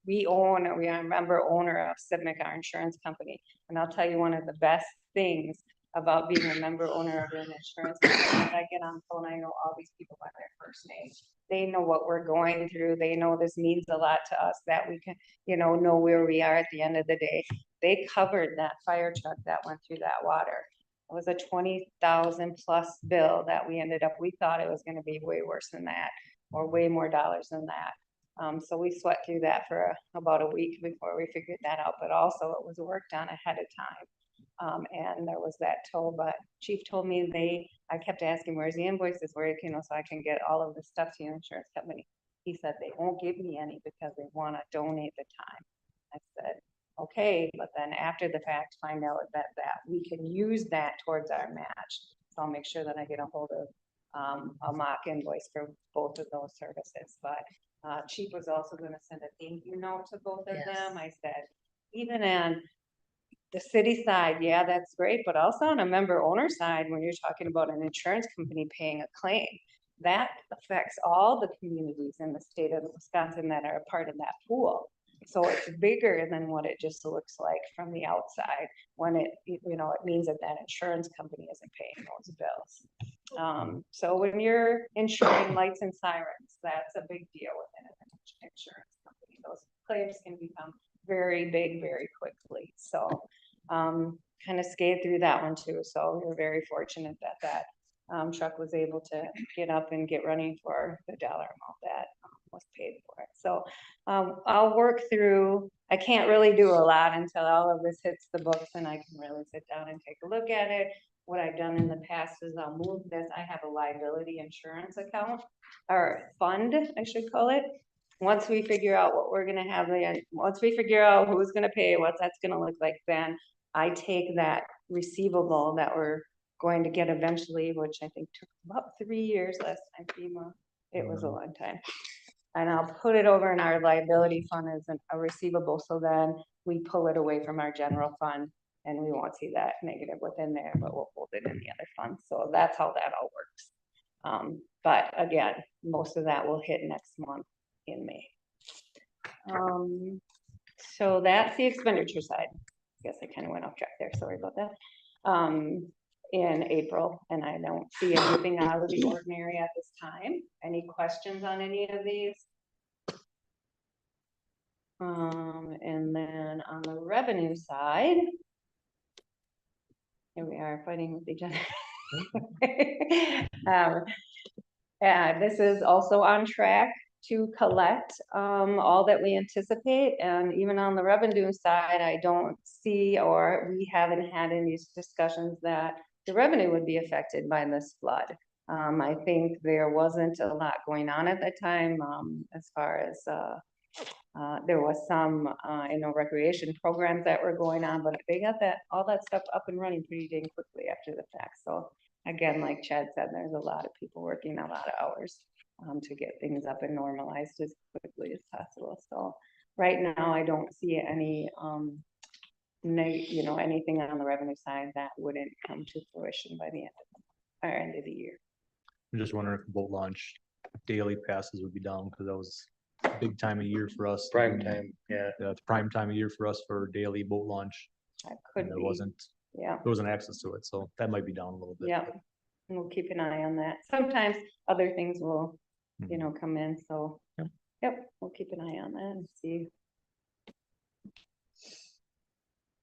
we are a member owner of Civic, our insurance company. And I'll tell you, one of the best things about being a member owner of an insurance company is I get on the phone, I know all these people by their first name. They know what we're going through. They know this means a lot to us, that we can, know where we are at the end of the day. They covered that fire truck that went through that water. It was a 20,000 plus bill that we thought it was gonna be way worse than that, or way more dollars than that. So we sweat through that for about a week before we figured that out, but also it was worked on ahead of time. And there was that toll, but Chief told me I kept asking, where's the invoices, so I can get all of the stuff to your insurance company. He said they won't give me any because they wanna donate the time. I said, okay, but then after the fact, find out that we can use that towards our match. So I'll make sure that I get a hold of a mock invoice for both of those services. But Chief was also gonna send a thank you note to both of them. I said, even on the city side, yeah, that's great, but also on a member owner side, when you're talking about an insurance company paying a claim, that affects all the communities in the state of Wisconsin that are a part of that pool. So it's bigger than what it just looks like from the outside, when it means that insurance company isn't paying those bills. So when you're insuring lights and sirens, that's a big deal within an insurance company. Those claims can become very big, very quickly. So, kind of skated through that one too. So we were very fortunate that truck was able to get up and get running for the dollar amount that was paid for it. So, I'll work through, I can't really do a lot until all of this hits the books and I can really sit down and take a look at it. What I've done in the past is I'll move this, I have a liability insurance account, or fund, I should call it. Once we figure out what we're gonna have, once we figure out who's gonna pay, what that's gonna look like, then I take that receivable that we're going to get eventually, which I think took about 3 years last time FEMA. It was a long time. And I'll put it over in our liability fund as a receivable, so then we pull it away from our general fund and we won't see that negative within there, but we'll hold it in the other funds. So that's how that all works. But again, most of that will hit next month in May. So that's the expenditure side. I guess I kind of went off track there, sorry about that. In April, and I don't see anything out of the ordinary at this time. Any questions on any of these? And then on the revenue side, here we are fighting with each other. This is also on track to collect all that we anticipate, and even on the revenue side, I don't see, or we haven't had any discussions that the revenue would be affected by this flood. I think there wasn't a lot going on at that time, as far as there was some recreation programs that were going on, but they got all that stuff up and running pretty dang quickly after the fact. So again, like Chad said, there's a lot of people working a lot of hours to get things up and normalized as quickly as possible. So right now, I don't see any anything on the revenue side that wouldn't come to fruition by the end of the year. I'm just wondering if boat launch daily passes would be down, because that was a big time of year for us. Prime time, yeah. Yeah, it's prime time of year for us for daily boat launch. That could And be, there wasn't access to it, so that might be down a little bit. yeah. We'll keep an eye on that. Sometimes other things will, Mhm. come in, so. Yep. Yep, we'll keep an eye on that and see.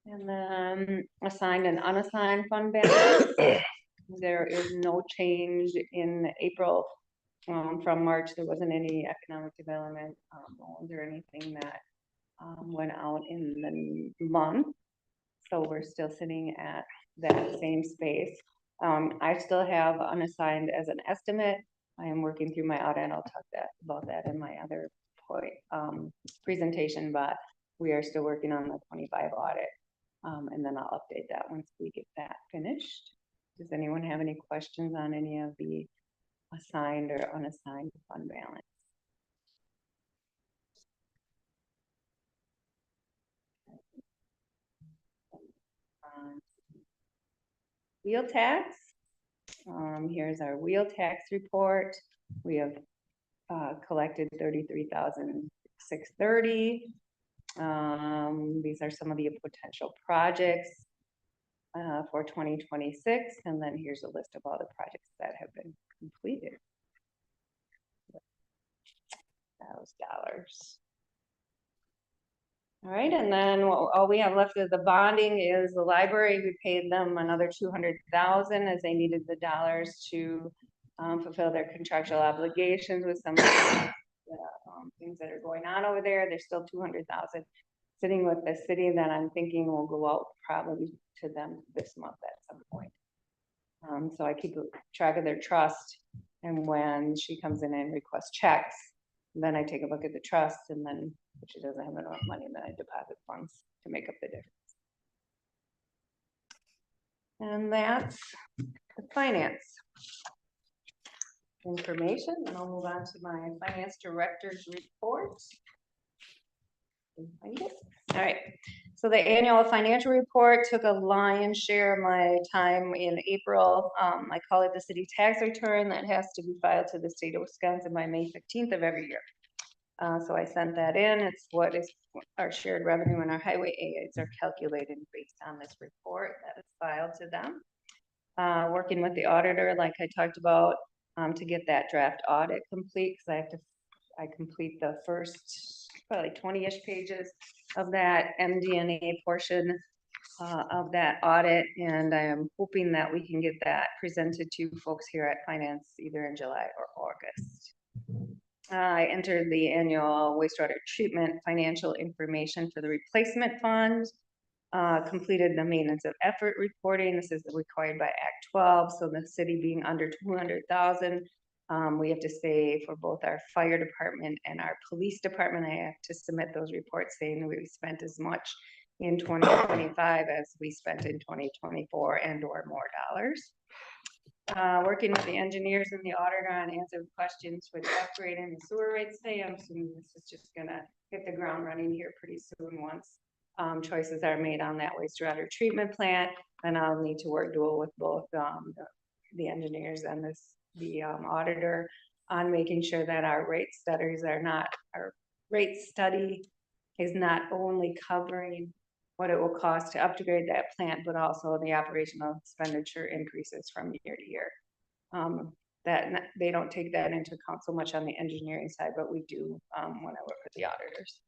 And then assigned and unassigned fund balance. There is no change in April. From March, there wasn't any economic development, loans or anything that went out in the month. So we're still sitting at that same space. I still have unassigned as an estimate. I am working through my audit. I'll talk about that in my other point, presentation, but we are still working on the 25 audit. And then I'll update that once we get that finished. Does anyone have any questions on any of the assigned or unassigned fund balance? Wheel tax. Here's our wheel tax report. We have collected 33,630. These are some of the potential projects for 2026, and then here's a list of all the projects that have been completed. Those dollars. All right, and then all we have left of the bonding is the library. We paid them another 200,000 as they needed the dollars to fulfill their contractual obligations with some of the things that are going on over there. There's still 200,000 sitting with the city that I'm thinking will go out probably to them this month at some point. So I keep track of their trust, and when she comes in and requests checks, then I take a look at the trust, and then if she doesn't have enough money, then I deposit funds to make up the difference. And that's the finance information, and I'll move on to my finance director's report. All right, so the annual financial report took a lion's share of my time in April. I call it the city tax return that has to be filed to the state of Wisconsin by May 15th of every year. So I sent that in. It's what is our shared revenue and our highway aids are calculated based on this report that is filed to them. Working with the auditor, like I talked about, to get that draft audit complete, because I complete the first probably 20-ish pages of that MD&A portion of that audit, and I am hoping that we can get that presented to folks here at Finance either in July or August. I entered the annual wastewater treatment financial information for the replacement fund. Completed the maintenance of effort reporting. This is required by Act 12. So the city being under 200,000, we have to say for both our fire department and our police department, I have to submit those reports saying we spent as much in 2025 as we spent in 2024 and or more dollars. Working with the engineers and the auditor on answering questions for the upgrade and the sewer rates today. I'm assuming this is just gonna hit the ground running here pretty soon once choices are made on that wastewater treatment plant. And I'll need to work dual with both the engineers and the auditor on making sure that our rate studies are not, our rate study is not only covering what it will cost to upgrade that plant, but also the operational expenditure increases from year to year. That they don't take that into account so much on the engineering side, but we do when I work with the auditors.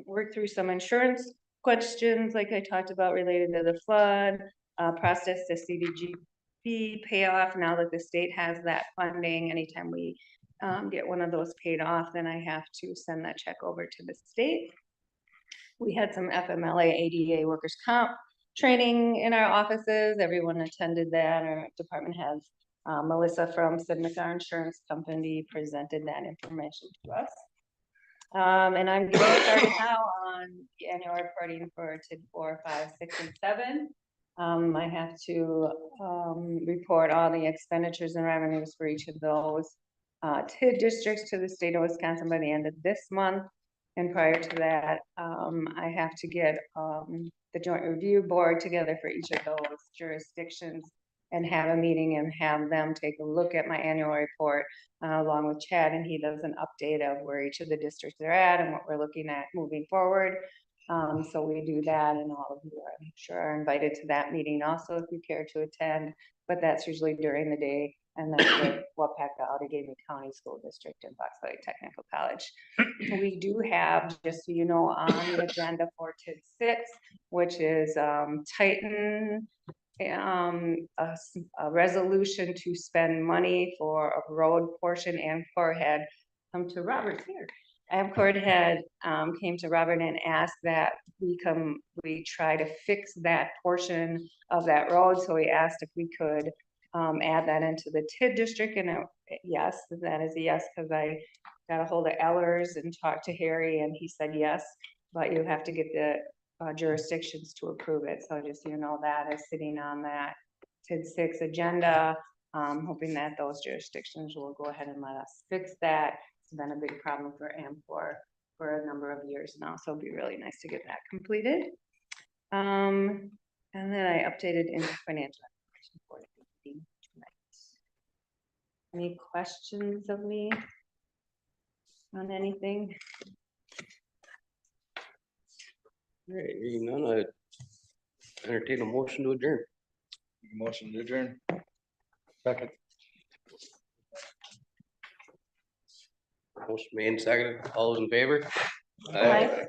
Work through some insurance questions like I talked about related to the flood, process the CDBG payoff. Now that the state has that funding, anytime we get one of those paid off, then I have to send that check over to the state. We had some FMLA ADA workers' comp training in our offices. Everyone attended that. Our department has Melissa from Sidnick Insurance Company presented that information to us. And I'm getting started now on the annual reporting for TID 4, 5, 6, and 7. I have to report all the expenditures and revenues for each of those TID districts to the state of Wisconsin by the end of this month. And prior to that, I have to get the joint review board together for each of those jurisdictions and have a meeting and have them take a look at my annual report along with Chad, and he does an update of where each of the districts are at and what we're looking at moving forward. So we do that, and all of you, I'm sure, are invited to that meeting also if you care to attend, but that's usually during the day. And then the Wapaka Outagamie County School District and Fox Valley Technical College. We do have, just so you know, on the agenda for TID 6, which is Titan, a resolution to spend money for a road portion. Amcor had come to Robert here. Amcor had came to Robert and asked that we try to fix that portion of that road. So he asked if we could add that into the TID district, and yes, that is a yes, because I got a hold of Ellers and talked to Harry, and he said yes, but you have to get the jurisdictions to approve it. So just so you know, that is sitting on that TID 6 agenda, hoping that those jurisdictions will go ahead and let us fix that. It's been a big problem for Amcor for a number of years now, so it'd be really nice to get that completed. And then I updated in financial information for the meeting tonight. Any questions of me on anything? All right, hearing none, I entertain a motion to adjourn. Motion to adjourn. Second. Motion made and seconded. All those in favor? Aye.